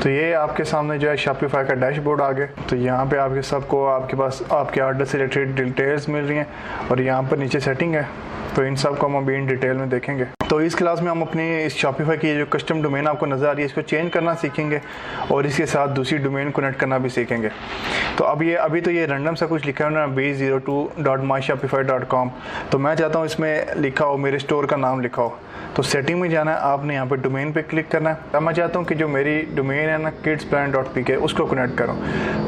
तो ये आपके सामने जो है शॉपिफाई का डैशबोर्ड आ गया। तो यहाँ पे आपके सबको आपके पास आपके ऑर्डर से रिलेटेड डिटेल्स मिल रही हैं और यहाँ पर नीचे सेटिंग है। तो इन सब को हम अभी इन डिटेल में देखेंगे। तो इस क्लास में हम अपनी इस शॉपिफाई की जो कस्टम डोमेन आपको नज़र आ रही है, इसको चेंज करना सीखेंगे और इसके साथ दूसरी डोमेन कनेक्ट करना भी सीखेंगे। तो अभी तो ये रैंडम सा कुछ लिखा है ना, b02.myshopify.com। तो मैं चाहता हूँ इसमें लिखा हो, मेरे स्टोर का नाम लिखा हो। तो सेटिंग में जाना है, आपने यहाँ पर डोमेन पे क्लिक करना है। अब मैं चाहता हूँ कि जो मेरी डोमेन है ना kidsbrand.pk, उसको कनेक्ट करो।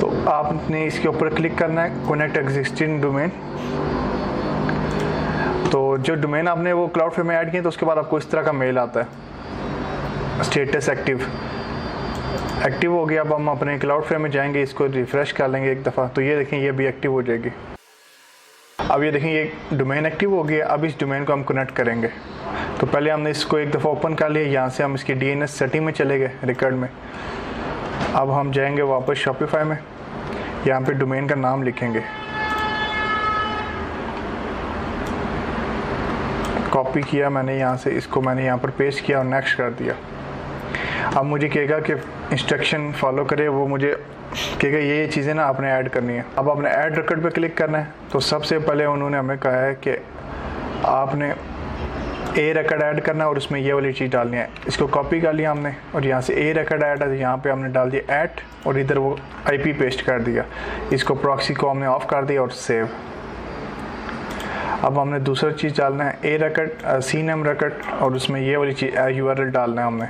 तो आपने इसके ऊपर क्लिक करना है, कनेक्ट एग्जिस्टिंग डोमेन। तो जो डोमेन आपने वो क्लाउडफ्लेयर में ऐड किया, तो उसके बाद आपको इस तरह का मेल आता है, स्टेटस एक्टिव हो गया। अब हम अपने क्लाउडफ्लेयर में जाएंगे, इसको रिफ्रेश कर लेंगे एक दफ़ा, तो ये देखें ये भी एक्टिव हो जाएगी। अब ये देखें ये डोमेन एक्टिव हो गया। अब इस डोमेन को हम कनेक्ट करेंगे। तो पहले हमने इसको एक दफ़ा ओपन कर लिया, यहाँ से हम इसकी DNS सेटिंग में चले गए, रिकॉर्ड में। अब हम जाएंगे वापस शॉपिफाई में, यहाँ पे डोमेन का नाम लिखेंगे, कॉपी किया मैंने यहाँ से, इसको मैंने यहाँ पर पेस्ट किया और नेक्स्ट कर दिया। अब मुझे कहेगा कि इंस्ट्रक्शन फॉलो करे, वो मुझे कहेगा ये चीज़ें ना आपने ऐड करनी है। अब आपने ऐड रिकॉर्ड पे क्लिक करना है। तो सबसे पहले उन्होंने हमें कहा है कि आपने ए रिकॉर्ड ऐड करना है और उसमें ये वाली चीज़ डालनी है। इसको कॉपी कर लिया हमने और यहाँ से ए रिकॉर्ड ऐड है, तो यहाँ पे हमने डाल दिया ऐड और इधर वो IP पेस्ट कर दिया। इसको प्रॉक्सी को हमने ऑफ कर दिया और सेव। अब हमने दूसरा चीज़ डालना है ए रिकॉर्ड CNAME रिकॉर्ड और उसमें ये वाली चीज़ URL डालना है हमने।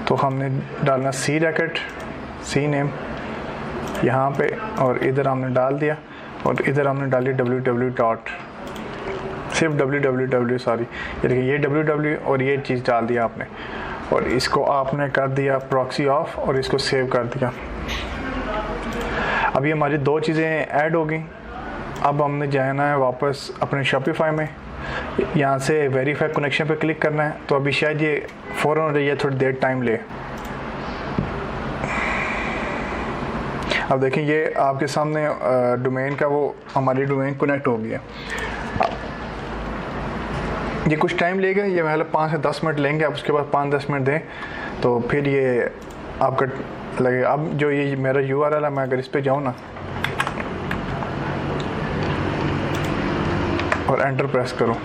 तो हमने डालना C रिकॉर्ड CNAME यहाँ पे और इधर हमने डाल दिया और इधर हमने डाली www सिर्फ www सॉरी, ये देखिए ये www और ये चीज़ डाल दिया आपने और इसको आपने कर दिया प्रॉक्सी ऑफ और इसको सेव कर दिया। अभी हमारी दो चीज़ें ऐड हो गई। अब हमने जाना है वापस अपने शॉपिफाई में, यहाँ से वेरीफाई कनेक्शन पे क्लिक करना है। तो अभी शायद ये फ़ौरन हो रही है, थोड़ी देर टाइम ले। अब देखें ये आपके सामने डोमेन का वो हमारी डोमेन कनेक्ट हो गया। ये कुछ टाइम लेगा, ये मतलब 5 से 10 मिनट लेंगे। आप उसके बाद 5-10 मिनट दें तो फिर ये आपका लगेगा। अब जो ये मेरा URL है, मैं अगर इस पर जाऊँ ना और एंटर प्रेस करूँ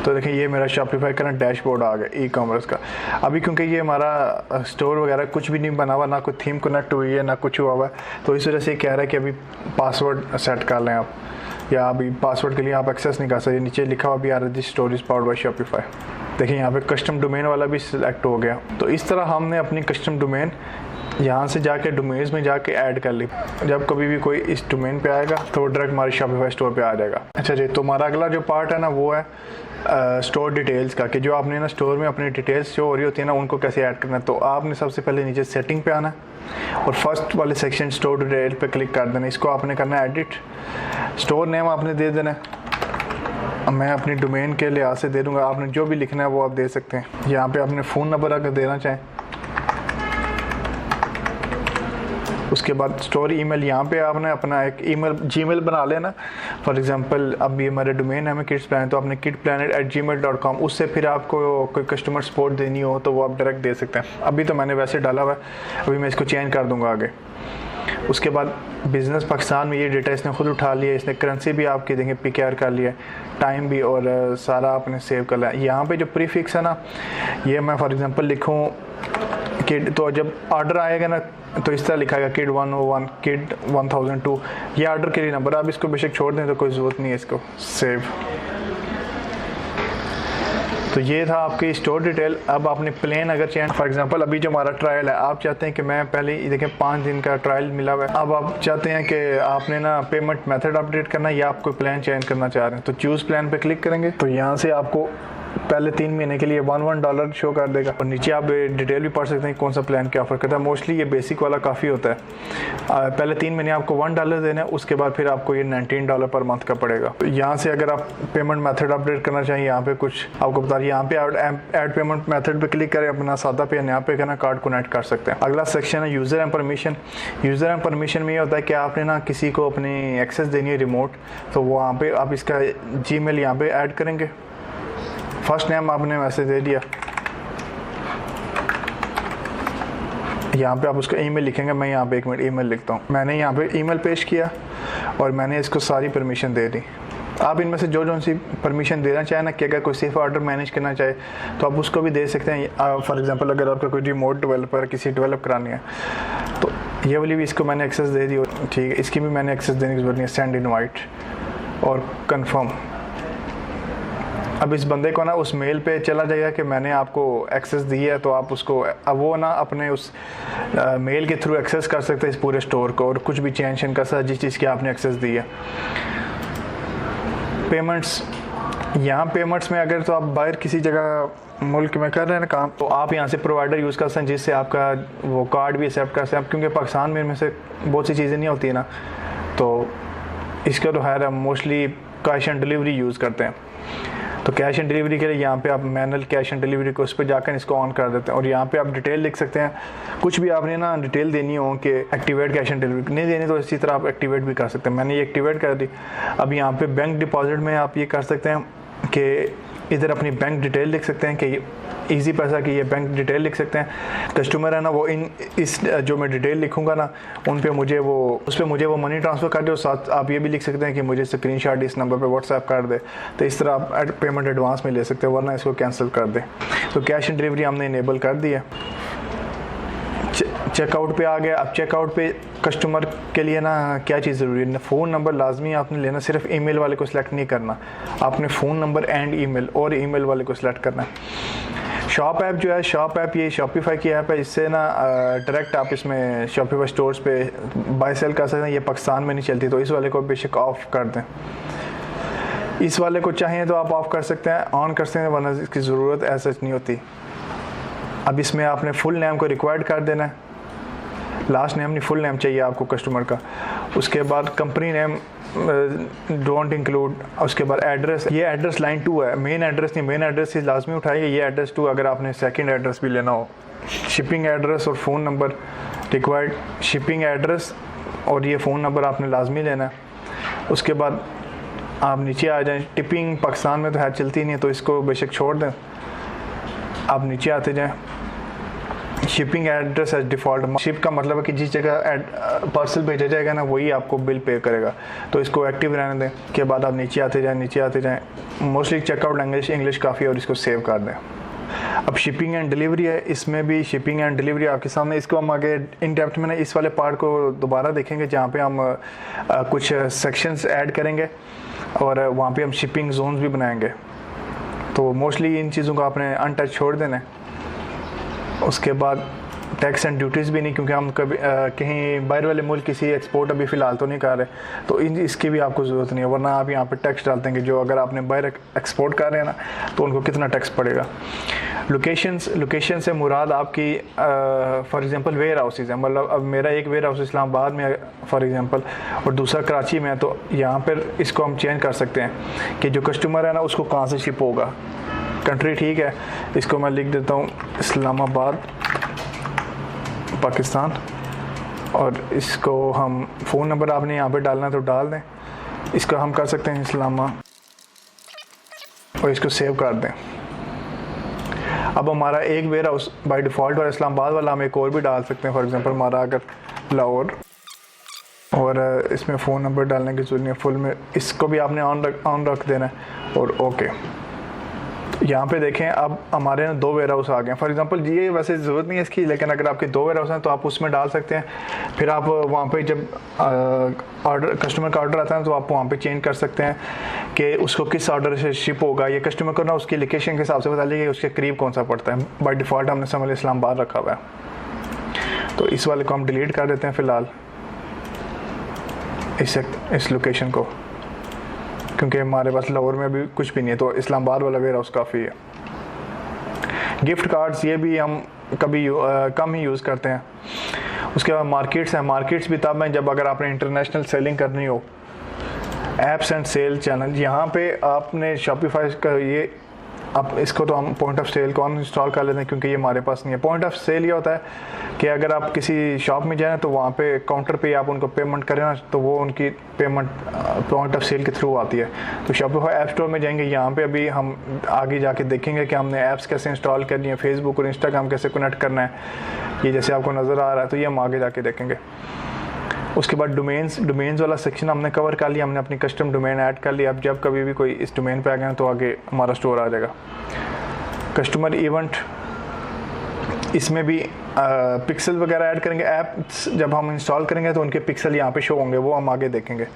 तो देखिए ये मेरा शॉपिफाई का ना डैशबोर्ड आ गया ई-कॉमर्स का। अभी क्योंकि ये हमारा स्टोर वगैरह कुछ भी नहीं बना हुआ, ना कोई थीम कनेक्ट हुई है, ना कुछ हुआ हुआ है, तो इस वजह से कह रहा है कि अभी पासवर्ड सेट कर लें आप, या अभी पासवर्ड के लिए आप एक्सेस नहीं कर सकते। नीचे लिखा हुआ भी आ रहा है this store is powered by Shopify. देखिए यहाँ पे कस्टम डोमेन वाला भी सिलेक्ट हो गया। तो इस तरह हमने अपनी कस्टम डोमेन यहाँ से जाके डोमेन्स में जाके ऐड कर ली। जब कभी भी कोई इस डोमेन पे आएगा तो वो डायरेक्ट हमारे शॉपिफाई स्टोर पे आ जाएगा। अच्छा जी, तो हमारा अगला जो पार्ट है ना वो है स्टोर डिटेल्स का, कि जो आपने ना स्टोर में अपनी डिटेल्स जो हो रही होती है ना उनको कैसे ऐड करना है। तो आपने सबसे पहले नीचे सेटिंग पे आना और फर्स्ट वाले सेक्शन स्टोर डिटेल पे क्लिक कर देना। इसको आपने करना है एडिट, स्टोर नेम आपने दे देना है। मैं अपनी डोमेन के लिहाज से दे दूँगा, आपने जो भी लिखना है वो आप दे सकते हैं। यहाँ पे आपने फ़ोन नंबर अगर देना चाहें, उसके बाद स्टोर ईमेल, यहाँ पे आपने अपना एक ईमेल जीमेल बना लेना। फॉर एग्जांपल अब ये हमारे डोमेन है, हमें किड्स प्लान, तो आपने kidplanet@gmail.com, उससे फिर आपको कोई कस्टमर सपोर्ट देनी हो तो वो आप डायरेक्ट दे सकते हैं। अभी तो मैंने वैसे डाला हुआ है, अभी मैं इसको चेंज कर दूँगा आगे। उसके बाद बिज़नेस पाकिस्तान में ये डेटा इसने खुद उठा लिया, इसने करेंसी भी आपकी देंगे PKR कर लिया, टाइम भी, और सारा आपने सेव कर लिया। यहाँ पे जो प्रीफिक्स है ना, ये मैं फॉर एग्जांपल लिखूँ किड, तो जब ऑर्डर आएगा ना तो इस तरह लिखाएगा किड 101 किड 1002, ये ऑर्डर के लिए नंबर। आप इसको बेशक छोड़ दें तो कोई ज़रूरत नहीं है इसको सेव। तो ये था आपकी स्टोर डिटेल। अब आपने प्लान अगर चेंज, फॉर एग्जांपल अभी जो हमारा ट्रायल है, आप चाहते हैं कि मैं पहले देखें 5 दिन का ट्रायल मिला हुआ है, अब आप चाहते हैं कि आपने ना पेमेंट मेथड अपडेट करना है या आप कोई प्लान चेंज करना चाह रहे हैं, तो चूज़ प्लान पे क्लिक करेंगे। तो यहाँ से आपको पहले 3 महीने के लिए $1 शो कर देगा और नीचे आप डिटेल भी पढ़ सकते हैं कौन सा प्लान क्या ऑफर करता है। मोस्टली ये बेसिक वाला काफ़ी होता है। पहले 3 महीने आपको $1 देना है, उसके बाद फिर आपको ये $19 पर मंथ का पड़ेगा। तो यहाँ से अगर आप पेमेंट मेथड अपडेट करना चाहिए, यहाँ पे कुछ आपको बता रही है, यहाँ पे ऐड पेमेंट मेथड पे क्लिक करें, अपना सादा पे यहाँ पे करना कार्ड कनेक्ट कर सकते हैं। अगला सेक्शन है user and permission. User and permission में ये होता है कि आपने ना किसी को अपनी एक्सेस देनी है रिमोट, तो वहाँ पे आप इसका जीमेल यहाँ पे ऐड करेंगे। फर्स्ट नेम आपने वैसे दे दिया, यहाँ पे आप उसका ईमेल लिखेंगे। मैं यहाँ पे 1 मिनट ईमेल लिखता हूँ। मैंने यहाँ पे ईमेल पेश किया और मैंने इसको सारी परमिशन दे दी। आप इनमें से जो सी परमिशन देना चाहें ना, कि अगर कोई सिर्फ ऑर्डर मैनेज करना चाहे तो आप उसको भी दे सकते हैं। फॉर एग्जांपल अगर आपका कोई रिमोट डेवलपर किसी डेवलप करानी है तो ये वाली भी इसको मैंने एक्सेस दे दी, ठीक है। इसकी भी मैंने एक्सेस देने की जरूरत नहीं है। सेंड इनवाइट और कंफर्म। अब इस बंदे को ना उस मेल पे चला जाएगा कि मैंने आपको एक्सेस दी है, तो आप उसको अब वो ना अपने उस मेल के थ्रू एक्सेस कर सकते हैं इस पूरे स्टोर को और कुछ भी चेंज कर सकता है जिस चीज़ की आपने एक्सेस दी है। पेमेंट्स, यहाँ पेमेंट्स में अगर तो आप बाहर किसी जगह मुल्क में कर रहे हैं ना काम, तो आप यहाँ से प्रोवाइडर यूज़ कर सकते हैं जिससे आपका वो कार्ड भी एक्सेप्ट कर सकते हैं। क्योंकि पाकिस्तान में से बहुत सी चीज़ें नहीं होती है ना, तो इसका तो है mostly cash on delivery use करते हैं। तो कैश एंड डिलीवरी के लिए यहाँ पे आप मैनुअल कैश एंड डिलीवरी को उस पर जाकर इसको ऑन कर देते हैं और यहाँ पे आप डिटेल लिख सकते हैं। कुछ भी आपने ना डिटेल देनी हो कि एक्टिवेट कैश एंड डिलीवरी नहीं देनी तो इसी तरह आप एक्टिवेट भी कर सकते हैं। मैंने ये एक्टिवेट कर दी। अब यहाँ पे बैंक डिपॉजिट में आप ये कर सकते हैं कि इधर अपनी बैंक डिटेल लिख सकते हैं कि इजी पैसा की ये बैंक डिटेल लिख सकते हैं। कस्टमर है ना वो इस जो मैं डिटेल लिखूंगा ना उस पर मुझे वो मनी ट्रांसफ़र कर दे और साथ आप ये भी लिख सकते हैं कि मुझे स्क्रीनशॉट इस नंबर पे व्हाट्सएप कर दे। तो इस तरह आप पेमेंट एडवांस में ले सकते हैं वरना इसको कैंसिल कर दें। तो कैश एंड डिलीवरी हमने इनेबल कर दी है। चेकआउट पे आ गया। अब चेकआउट पे कस्टमर के लिए ना क्या चीज़ ज़रूरी है, फ़ोन नंबर लाजमी आपने लेना, सिर्फ ईमेल वाले को सिलेक्ट नहीं करना, आपने फ़ोन नंबर एंड ईमेल और ईमेल वाले को सिलेक्ट करना है। शॉप ऐप जो है, शॉप ऐप ये शॉपिफाई की ऐप है, इससे ना डायरेक्ट आप इसमें शॉपिफाई स्टोर्स पे बाय सेल कर सकते हैं। ये पाकिस्तान में नहीं चलती तो इस वाले को बेशक ऑफ कर दें। इस वाले को चाहिए तो आप ऑफ कर सकते हैं, ऑन कर सकते हैं वरना इसकी ज़रूरत ऐसा नहीं होती। अब इसमें आपने फुल नेम को रिक्वायर्ड कर देना है, लास्ट नेम नहीं फुल नेम चाहिए आपको कस्टमर का। उसके बाद कंपनी नेम डोंट इंक्लूड। उसके बाद एड्रेस, ये एड्रेस लाइन 2 है, मेन एड्रेस नहीं, मेन एड्रेस ही लाजमी उठाइए, ये एड्रेस 2 अगर आपने सेकंड एड्रेस भी लेना हो। शिपिंग एड्रेस और phone number required, shipping address और ये फ़ोन नंबर आपने लाजमी लेना है। उसके बाद आप नीचे आ जाएं। टिपिंग पाकिस्तान में तो है चलती नहीं है तो इसको बेशक छोड़ दें। आप नीचे आते जाएं। Shipping address as default, ship का मतलब है कि जिस जगह पार्सल भेजा जाएगा ना वही आपको बिल पे करेगा, तो इसको एक्टिव रहने दें। के बाद आप नीचे आते जाएं। मोस्टली चेकआउट लैंग्वेज इंग्लिश काफ़ी और इसको सेव कर दें। अब शिपिंग एंड डिलीवरी है, इसमें भी शिपिंग एंड डिलीवरी आपके सामने। इसको हम आगे इन डेप्थ में ना इस वाले पार्ट को दोबारा देखेंगे जहाँ पे हम कुछ सेक्शंस ऐड करेंगे और वहाँ पे हम शिपिंग जोन्स भी बनाएंगे। तो मोस्टली इन चीज़ों को आपने अनटच छोड़ देना है। उसके बाद टैक्स एंड ड्यूटीज़ भी नहीं, क्योंकि हम कभी कहीं बाहर वाले मुल्क किसी एक्सपोर्ट अभी फ़िलहाल तो नहीं कर रहे, तो इसकी भी आपको ज़रूरत नहीं है, वरना आप यहाँ पे टैक्स डाल देंगे जो अगर आपने बाहर एक्सपोर्ट कर रहे हैं ना तो उनको कितना टैक्स पड़ेगा। लोकेशन से मुराद आपकी फॉर एग्जांपल वेयर हाउसेज़ है, मतलब अब मेरा एक वेयर हाउस इस्लामाबाद में फॉर एग्जांपल और दूसरा कराची में है, तो यहाँ पर इसको हम चेंज कर सकते हैं कि जो कस्टमर है ना उसको कहाँ से शिप होगा। कंट्री ठीक है, इसको मैं लिख देता हूँ इस्लामाबाद पाकिस्तान, और इसको हम फ़ोन नंबर आपने यहाँ पे डालना तो डाल दें। इसको हम कर सकते हैं इस्लामा और इसको सेव कर दें। अब हमारा एक वेयर हाउस बाई डिफ़ॉल्ट और इस्लामाबाद वाला हम एक और भी डाल सकते हैं। फॉर एग्जांपल हमारा अगर लाहौर, और इसमें फ़ोन नंबर डालने की जरूरत नहीं है, फुल में इसको भी आपने ऑन रख देना है और ओके। यहाँ पे देखें अब हमारे ना 2 वेयर हाउस आ गए। फॉर एग्जांपल ये वैसे ज़रूरत नहीं है इसकी, लेकिन अगर आपके 2 वेयर हाउस हैं तो आप उसमें डाल सकते हैं। फिर आप वहाँ पे जब ऑर्डर कस्टमर का ऑर्डर आता है तो आप वहाँ पे चेंज कर सकते हैं कि उसको किस ऑर्डर से शिप होगा। ये कस्टमर को ना उसकी लोकेशन के हिसाब से बता लीजिए उसके करीब कौन सा पड़ता है। बाय डिफ़ॉल्ट हमने समझ इस्लामाबाद रखा हुआ है, तो इस वाले को हम डिलीट कर देते हैं फ़िलहाल इस लोकेशन को, क्योंकि हमारे पास लाहौर में भी कुछ भी नहीं है, तो इस्लामाबाद वाला वेयर हाउस काफ़ी है। गिफ्ट कार्ड्स ये भी हम कभी कम ही यूज़ करते हैं। उसके बाद मार्केट्स हैं। मार्केट्स भी तब हैं जब अगर आपने इंटरनेशनल सेलिंग करनी हो। एप्स एंड सेल चैनल, यहाँ पे आपने शॉपिफाई का ये अब इसको तो हम पॉइंट ऑफ सेल को इंस्टॉल कर लेते हैं क्योंकि ये हमारे पास नहीं है। पॉइंट ऑफ सेल ये होता है कि अगर आप किसी शॉप में जाएं तो वहाँ पे काउंटर पे आप उनको पेमेंट करें ना तो वो उनकी पेमेंट पॉइंट ऑफ सेल के थ्रू आती है। तो शॉपिफाई ऐप स्टोर में जाएंगे, यहाँ पे अभी हम आगे जाके देखेंगे कि हमने ऐप्स कैसे इंस्टॉल करनी है, फेसबुक और इंस्टाग्राम कैसे कनेक्ट करना है, ये जैसे आपको नज़र आ रहा है, तो ये हम आगे जाके देखेंगे। उसके बाद डोमेन्स वाला सेक्शन हमने कवर कर लिया, हमने अपनी कस्टम डोमेन ऐड कर लिया। अब जब कभी भी कोई इस डोमेन पे आ गया तो आगे हमारा स्टोर आ जाएगा। कस्टमर इवेंट, इसमें भी पिक्सल वगैरह ऐड करेंगे। ऐप्स जब हम इंस्टॉल करेंगे तो उनके पिक्सल यहाँ पे शो होंगे, वो हम आगे देखेंगे।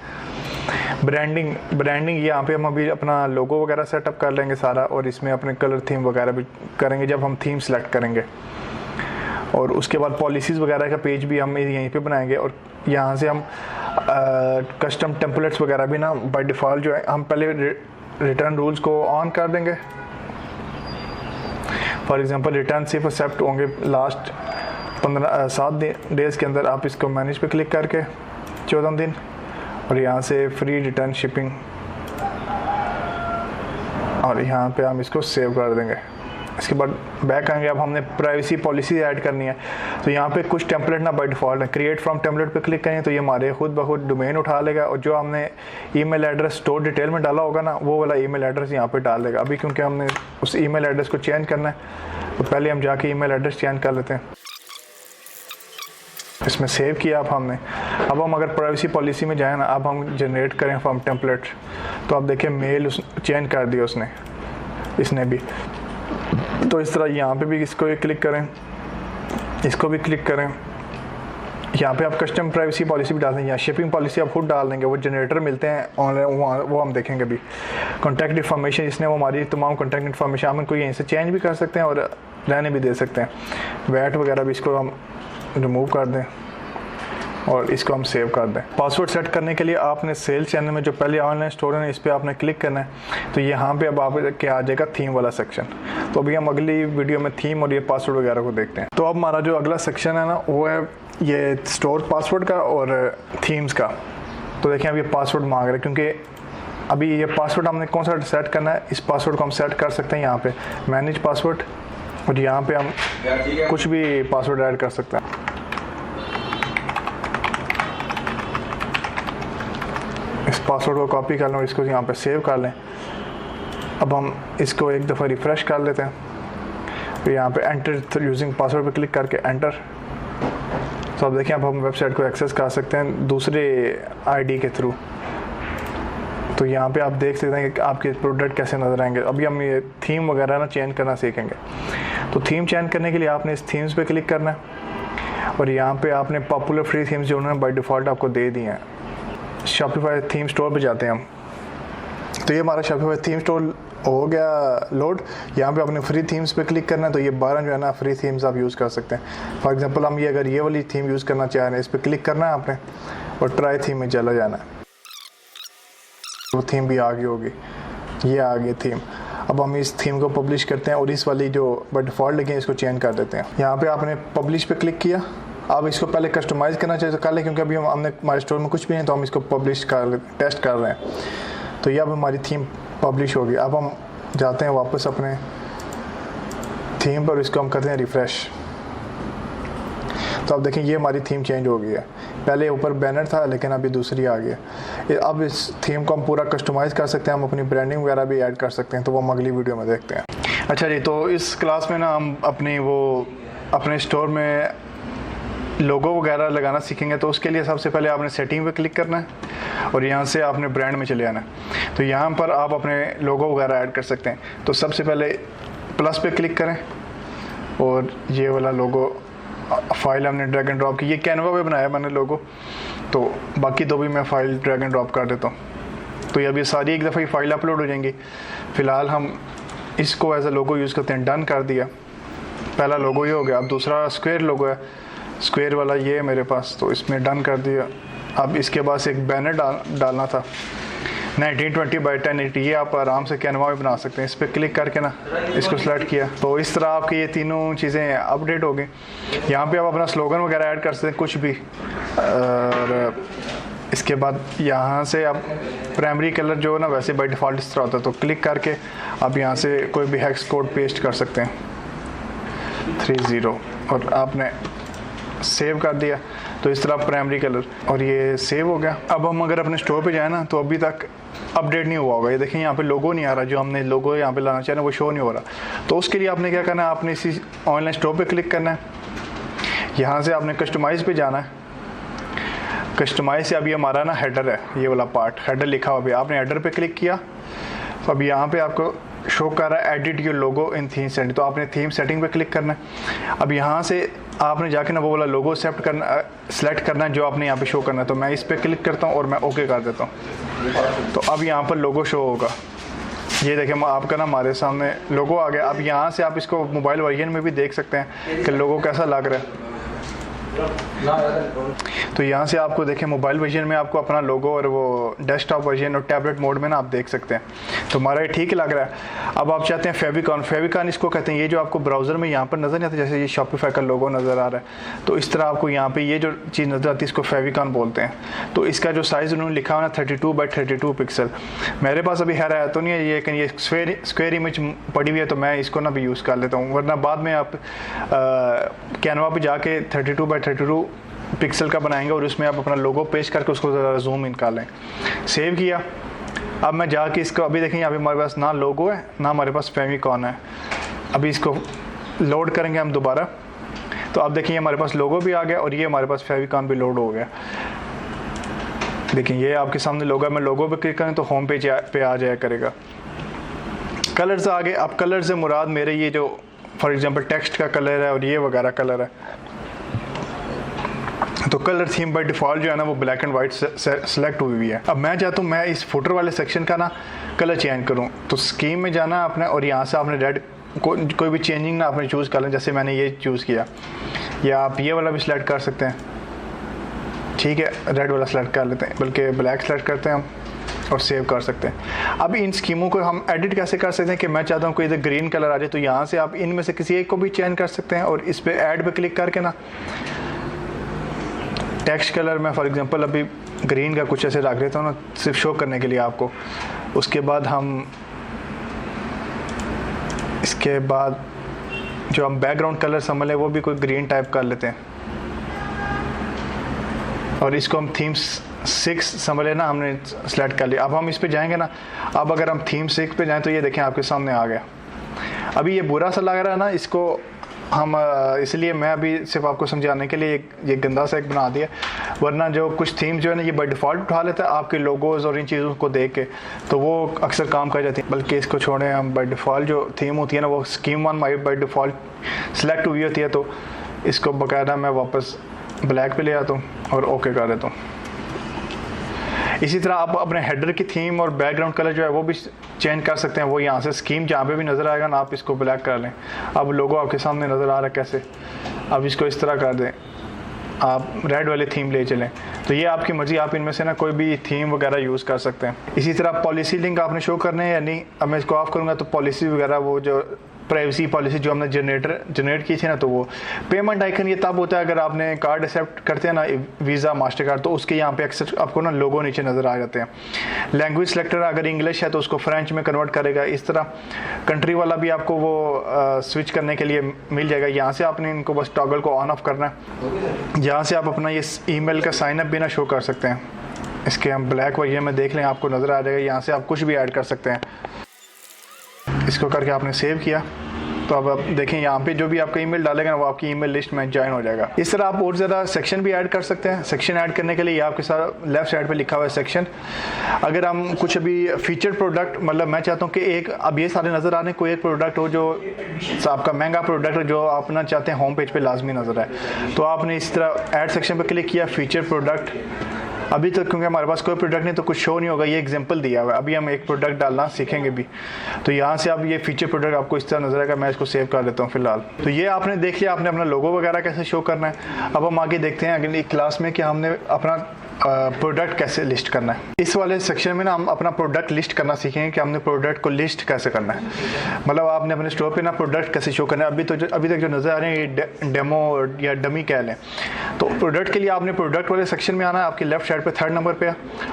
ब्रांडिंग यहाँ पे हम अभी अपना लोगो वगैरह सेटअप कर लेंगे सारा, और इसमें अपने कलर थीम वगैरह भी करेंगे जब हम थीम सेलेक्ट करेंगे। और उसके बाद पॉलिसीज़ वगैरह का पेज भी हम यहीं पे बनाएंगे, और यहाँ से हम कस्टम टेम्पलेट्स वगैरह भी ना बाय डिफ़ॉल्ट जो है हम पहले रिटर्न रूल्स को ऑन कर देंगे। फॉर एग्जांपल रिटर्न सिर्फ एक्सेप्ट होंगे लास्ट 7 डेज़ के अंदर। आप इसको मैनेज पे क्लिक करके 14 दिन, और यहाँ से फ्री रिटर्न शिपिंग और यहाँ पे हम इसको सेव कर देंगे। इसके बाद बैक आएंगे। अब हमने प्राइवेसी पॉलिसी ऐड करनी है, तो यहाँ पे कुछ टेम्पलेट ना बाय डिफ़ॉल्ट है, क्रिएट फ्रॉम टेम्पलेट पे क्लिक करें तो ये हमारे खुद ब खुद डोमेन उठा लेगा, और जो हमने ईमेल एड्रेस स्टोर डिटेल में डाला होगा ना, वो वाला ईमेल एड्रेस यहाँ पे डाल देगा। अभी क्योंकि हमने उस ईमेल एड्रेस को चेंज करना है, तो पहले हम जाके ईमेल एड्रेस चेंज कर लेते हैं। इसमें सेव किया अब हमने। अब हम अगर प्राइवेसी पॉलिसी में जाए ना, अब हम जनरेट करें फ्रॉम टेम्पलेट, तो आप देखिए मेल उस चेंज कर दिया इसने भी। तो इस तरह यहाँ पे भी इसको क्लिक करें, इसको भी क्लिक करें। यहाँ पे आप कस्टम प्राइवेसी पॉलिसी भी डाल देंगे, या शिपिंग पॉलिसी आप खुद डाल देंगे, वो जनरेटर मिलते हैं ऑनलाइन, वो हम देखेंगे अभी। कॉन्टैक्ट इन्फॉर्मेशन, इसने वो हमारी तमाम कॉन्टैक्ट इन्फॉर्मेशन हम इनको यहीं से चेंज भी कर सकते हैं और रहने भी दे सकते हैं। वैट वगैरह भी इसको हम रिमूव कर दें और इसको हम सेव कर दें। पासवर्ड सेट करने के लिए आपने सेल चैनल में जो पहले ऑनलाइन स्टोर है, इस पर आपने क्लिक करना है, तो यहाँ पे अब आप क्या आ जाएगा, थीम वाला सेक्शन। तो अभी हम अगली वीडियो में थीम और ये पासवर्ड वगैरह को देखते हैं। तो अब हमारा जो अगला सेक्शन है ना, वो है ये स्टोर पासवर्ड का और थीम्स का। तो देखें अब ये पासवर्ड मांग रहे हैं, क्योंकि अभी ये पासवर्ड हमने कौन सा सेट करना है, इस पासवर्ड को हम सेट कर सकते हैं यहाँ पे मैनेज पासवर्ड, और यहाँ पे हम कुछ भी पासवर्ड ऐड कर सकते हैं। इस पासवर्ड को कॉपी कर लें, इसको यहाँ पे सेव कर लें। अब हम इसको एक दफ़ा रिफ़्रेश कर लेते हैं, तो यहाँ पे एंटर यूजिंग पासवर्ड पे क्लिक करके एंटर। तो अब देखिए अब हम वेबसाइट को एक्सेस कर सकते हैं दूसरे आईडी के थ्रू। तो यहाँ पे आप देख सकते हैं कि आपके प्रोडक्ट कैसे नज़र आएंगे। अभी हम ये थीम वगैरह ना चेंज करना सीखेंगे। तो थीम चेंज करने के लिए आपने इस थीम्स पे क्लिक करना है, और यहाँ पे आपने पॉपुलर फ्री थीम्स जो उन्होंने बाय डिफ़ॉल्ट आपको दे दी हैं। शॉपिफाई थीम स्टोर पे जाते हैं हम, तो ये हमारा शॉपिफाई थीम स्टोर हो गया लोड। यहाँ पे आपने फ्री थीम्स पे क्लिक करना है, तो ये 12 जो है ना फ्री थीम्स आप यूज़ कर सकते हैं। फॉर एग्जांपल हम ये अगर ये वाली थीम यूज़ करना चाह रहे हैं, इस पर क्लिक करना है आपने और ट्राई थीम में चला जाना है। वो थीम भी आ गई होगी, ये आ गई थीम। अब हम इस थीम को पब्लिश करते हैं और इस वाली जो बाय डिफ़ॉल्ट लगी है इसको चेंज कर देते हैं। यहाँ पे आपने पब्लिश पे क्लिक किया। आप इसको पहले कस्टमाइज़ करना चाहिए तो कर लें, क्योंकि अभी हमने हमारे स्टोर में कुछ भी नहीं, तो हम इसको पब्लिश कर टेस्ट कर रहे हैं। तो ये अब हमारी थीम पब्लिश होगी। अब हम जाते हैं वापस अपने थीम पर, इसको हम करते हैं रिफ़्रेश। तो आप देखें ये हमारी थीम चेंज हो गई है। पहले ऊपर बैनर था, लेकिन अभी दूसरी आ गई। अब इस थीम को हम पूरा कस्टमाइज़ कर सकते हैं, हम अपनी ब्रांडिंग वगैरह भी ऐड कर सकते हैं, तो वो हम अगली वीडियो में देखते हैं। अच्छा जी, तो इस क्लास में ना हम अपने स्टोर में लोगो वगैरह लगाना सीखेंगे। तो उसके लिए सबसे पहले आपने सेटिंग पे क्लिक करना है और यहाँ से आपने ब्रांड में चले आना है। तो यहाँ पर आप अपने लोगो वगैरह ऐड कर सकते हैं। तो सबसे पहले प्लस पे क्लिक करें और ये वाला लोगो फाइल हमने ड्रैग एंड ड्रॉप की, ये कैनवा पे बनाया मैंने लोगो, तो बाकी दो भी मैं फाइल ड्रैग एंड ड्रॉप कर देता हूँ। तो ये अभी सारी एक दफ़ा ही फाइल अपलोड हो जाएंगी। फ़िलहाल हम इसको एज ए लोगो यूज़ करते हैं। डन कर दिया, पहला लोगो ये हो गया। अब दूसरा स्क्वायर लोगो है, स्क्वायर वाला ये है मेरे पास, तो इसमें डन कर दिया। अब इसके पास एक बैनर डालना था 1920 बाई 1080, ये आप आराम से कैनवा में बना सकते हैं। इस पर क्लिक करके ना इसको सेलेक्ट किया, तो इस तरह आपकी ये तीनों चीज़ें अपडेट हो गई। यहाँ पे आप अपना स्लोगन वगैरह ऐड कर सकते हैं, कुछ भी। और इसके बाद यहाँ से आप प्राइमरी कलर जो है ना वैसे बाई डिफ़ॉल्ट इस तरह होता है, तो क्लिक करके आप यहाँ से कोई भी हेक्स कोड पेस्ट कर सकते हैं 30, और आपने सेव कर दिया। तो इस तरह प्राइमरी कलर, और ये सेव हो गया। अब हम अगर अपने स्टोर पे जाए ना, तो अभी तक अपडेट नहीं हुआ होगा। ये देखें यहाँ पे लोगो नहीं आ रहा, जो हमने लोगो यहाँ पे लाना चाह रहे हैं वो शो नहीं हो रहा। तो उसके लिए आपने क्या करना है, आपने इसी ऑनलाइन स्टोर पे क्लिक करना है। यहाँ से आपने कस्टमाइज़ पे जाना है। कस्टमाइज़ से अभी हमारा ना हेडर है, ये वाला पार्ट हेडर लिखा हुआ। अभी आपने हेडर पे क्लिक किया, तो अभी यहाँ पे आपको शो कर रहा है edit your logo in theme setting. तो आपने थीम सेटिंग पे क्लिक करना है। अब यहाँ से आपने जाके ना वो वाला लोगो सेलेक्ट करना है जो आपने यहाँ पे शो करना है। तो मैं इस पर क्लिक करता हूँ और मैं ओके कर देता हूँ। तो अब यहाँ पर लोगो शो होगा। ये देखें आपका ना हमारे सामने लोगो आ गया। अब यहाँ से आप इसको मोबाइल वर्जन में भी देख सकते हैं कि लोगो कैसा लग रहा है। तो यहाँ से आपको देखें मोबाइल वर्जन में आपको अपना लोगो और वो डेस्कटॉप वर्जन और टैबलेट मोड में ना आप देख सकते हैं। तो हमारा ये ठीक लग रहा है। अब आप चाहते हैं फेविकॉन इसको कहते हैं, ये जो आपको ब्राउज़र में यहाँ पर नज़र नहीं आता, जैसे ये शॉपिफाई का लोगो नज़र आ रहा है, तो इस तरह आपको यहाँ पे ये जो चीज़ नज़र आती है इसको फेविकॉन बोलते हैं। तो इसका जो साइज़ उन्होंने लिखा हुआ है 32x32 पिक्सल, मेरे पास अभी है तो नहीं है ये, लेकिन ये स्क्वेयर इमेज पड़ी हुई है तो मैं इसको ना भी यूज़ कर लेता हूँ, वरना बाद में आप कैनवा पे जाके 32x32 पिक्सल का बनाएंगे और उसमें आप अपना लोगो पेस्ट करके उसको ज़रा जूम इन कर लें। सेव किया। अब मैं जाके इसको अभी देखें यहाँ पे हमारे पास ना लोगो है ना हमारे पास फेविकॉन है। अभी इसको लोड करेंगे हम दोबारा, तो अब देखिए हमारे पास लोगो भी आ गया और ये हमारे पास फेविकॉन भी लोड हो गया। देखिए ये आपके सामने लोगो है, मैं लोगो पे क्लिक करें तो होम पेज पे आ जाया करेगा। कलर्स आ गए। अब कलर से मुराद मेरे ये जो फॉर एग्जांपल टेक्स्ट का कलर है और ये वगैरह कलर है, तो कलर थीम बाय डिफ़ॉल्ट जो है ना वो ब्लैक एंड वाइट सेलेक्ट हुई है। अब मैं चाहता हूँ मैं इस फुटर वाले सेक्शन का ना कलर चेंज करूँ, तो स्कीम में जाना है आपने और यहाँ से आपने रेड कोई भी चेंजिंग ना आपने चूज़ कर लें, जैसे मैंने ये चूज़ किया, या आप ये वाला भी सिलेक्ट कर सकते हैं। ठीक है, रेड वाला सेलेक्ट कर लेते हैं, बल्कि ब्लैक सेलेक्ट करते हैं हम और सेव कर सकते हैं। अब इन स्कीमों को हम एडिट कैसे कर सकते हैं कि मैं चाहता हूँ कोई इधर ग्रीन कलर आ जाए, तो यहाँ से आप इनमें से किसी एक को भी चेंज कर सकते हैं और इस पर ऐड पे क्लिक करके ना टेक्स्ट कलर में फॉर एग्जांपल अभी ग्रीन का कुछ ऐसे रख देता हूँ ना, सिर्फ शो करने के लिए आपको। उसके बाद हम इसके बाद जो हम बैकग्राउंड कलर समझ लें वो भी कोई ग्रीन टाइप कर लेते हैं और इसको हम थीम्स 6 समझ लेना हमने सेलेक्ट कर लिया। अब हम इस पे जाएंगे ना, अब अगर हम थीम 6 पे जाएं तो ये देखें आपके सामने आ गया। अभी ये बुरा सा लग रहा है ना, इसको हम इसलिए मैं अभी सिर्फ आपको समझाने के लिए ये गंदा सा एक बना दिया, वरना जो कुछ थीम जो है ना ये बाय डिफ़ॉल्ट उठा लेता है आपके लोगोज़ और इन चीज़ों को देख के, तो वो अक्सर काम कर जाती है। बल्कि इसको छोड़ें, हम बाय डिफ़ॉल्ट जो थीम होती है ना वो स्कीम 1 बाय डिफ़ॉल्ट सेलेक्ट हुई होती है, तो इसको बाकायदा मैं वापस ब्लैक पे ले आता हूँ और ओके कर देता हूँ। इसी तरह आप अपने हेडर की थीम और बैकग्राउंड कलर जो है वो भी चेंज कर सकते हैं। वो यहाँ से स्कीम जहाँ पे भी नज़र आएगा ना आप इसको ब्लैक कर लें। अब लोगो आपके सामने नज़र आ रहा है कैसे, अब इसको इस तरह कर दें, आप रेड वाली थीम ले चलें। तो ये आपकी मर्ज़ी, आप इनमें से ना कोई भी थीम वगैरह यूज़ कर सकते हैं। इसी तरह पॉलिसी लिंक आपने शो करने हैं या नहीं। अब मैं इसको ऑफ करूँगा तो पॉलिसी वगैरह वो जो प्राइवेसी पॉलिसी जो हमने जनरेट की थी ना, तो वो पेमेंट आइकन ये तब होता है अगर आपने कार्ड एक्सेप्ट करते हैं ना, वीज़ा मास्टर कार्ड, तो उसके यहाँ पे एक्सेप्ट आपको ना लोगो नीचे नज़र आ जाते हैं। लैंग्वेज सेलेक्टर अगर इंग्लिश है तो उसको फ्रेंच में कन्वर्ट करेगा। इस तरह कंट्री वाला भी आपको वो स्विच करने के लिए मिल जाएगा। यहाँ से आपने इनको बस टॉगल को ऑन ऑफ करना है। यहाँ से आप अपना ये ईमेल का साइनअप भी ना शो कर सकते हैं। इसके हम ब्लैक वर्जन में देख लें, आपको नज़र आ जाएगा। यहाँ से आप कुछ भी ऐड कर सकते हैं। इसको करके आपने सेव किया तो अब आप देखें यहाँ पे जो भी आपका ईमेल डालेगा ना वो आपकी ईमेल लिस्ट में ज्वाइन हो जाएगा। इस तरह आप और ज़्यादा सेक्शन भी ऐड कर सकते हैं। सेक्शन ऐड करने के लिए आपके साथ लेफ्ट साइड पे लिखा हुआ है सेक्शन। अगर हम कुछ अभी फीचर प्रोडक्ट, मतलब मैं चाहता हूँ कि एक अब ये सारे नज़र आने, कोई एक प्रोडक्ट हो जो आपका महंगा प्रोडक्ट जो आप ना चाहते हैं होम पेज पर लाजमी नज़र आए, तो आपने इस तरह ऐड सेक्शन पर क्लिक किया, फीचर प्रोडक्ट। अभी तक क्योंकि हमारे पास कोई प्रोडक्ट नहीं तो कुछ शो नहीं होगा, ये एग्जांपल दिया हुआ है। अभी हम एक प्रोडक्ट डालना सीखेंगे भी, तो यहाँ से अब ये फीचर प्रोडक्ट आपको इस तरह नजर आएगा। मैं इसको सेव कर देता हूँ फिलहाल। तो ये आपने देख लिया, आपने अपना लोगो वगैरह कैसे शो करना है। अब हम आगे देखते हैं अगली क्लास में कि हमने अपना प्रोडक्ट कैसे लिस्ट करना है। इस वाले सेक्शन में ना हम अपना प्रोडक्ट लिस्ट करना सीखेंगे कि हमने प्रोडक्ट को लिस्ट कैसे करना है। मतलब आपने अपने स्टोर पे ना प्रोडक्ट कैसे शो करना है। अभी तक जो नज़र आ रहे हैं ये डेमो या डमी कह लें। तो प्रोडक्ट के लिए आपने प्रोडक्ट वाले सेक्शन में आना है, आपके लेफ्ट साइड पे 3rd नंबर पे,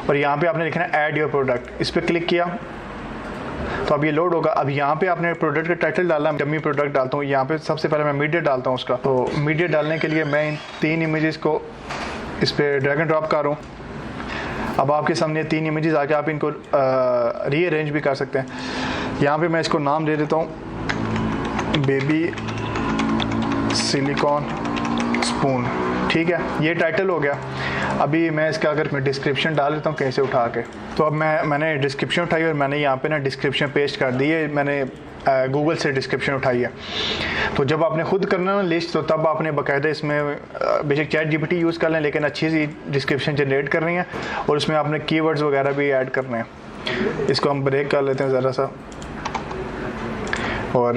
और यहाँ पे आपने लिखना है ऐड योर प्रोडक्ट। इस पर क्लिक किया तो अब ये लोड होगा। अब यहाँ पे आपने प्रोडक्ट का टाइटल डाला, डमी प्रोडक्ट डालता हूँ। यहाँ पे सबसे पहले मैं मीडिया डालता हूँ उसका। तो मीडिया डालने के लिए मैं इन 3 इमेजेस को इस पर ड्रैग एंड ड्रॉप कर रहा हूँ। अब आपके सामने 3 इमेजेस आके आप इनको रीअरेंज भी कर सकते हैं। यहाँ पे मैं इसको नाम दे देता हूँ बेबी सिलिकॉन स्पून। ठीक है, ये टाइटल हो गया। अभी मैं इसका अगर मैं डिस्क्रिप्शन डाल देता हूँ कहीं से उठा के, तो अब मैंने डिस्क्रिप्शन उठाई और मैंने यहाँ पे ना डिस्क्रिप्शन पेस्ट कर दी है। मैंने गूगल से डिस्क्रिप्शन उठाई है। तो जब आपने खुद करना ना लिस्ट, तो तब आपने बाकायदा इसमें बेशक चैट जीपीटी यूज़ कर लें, लेकिन अच्छी सी डिस्क्रिप्शन जनरेट करनी है और उसमें आपने कीवर्ड्स वगैरह भी ऐड करने हैं। इसको हम ब्रेक कर लेते हैं ज़रा सा और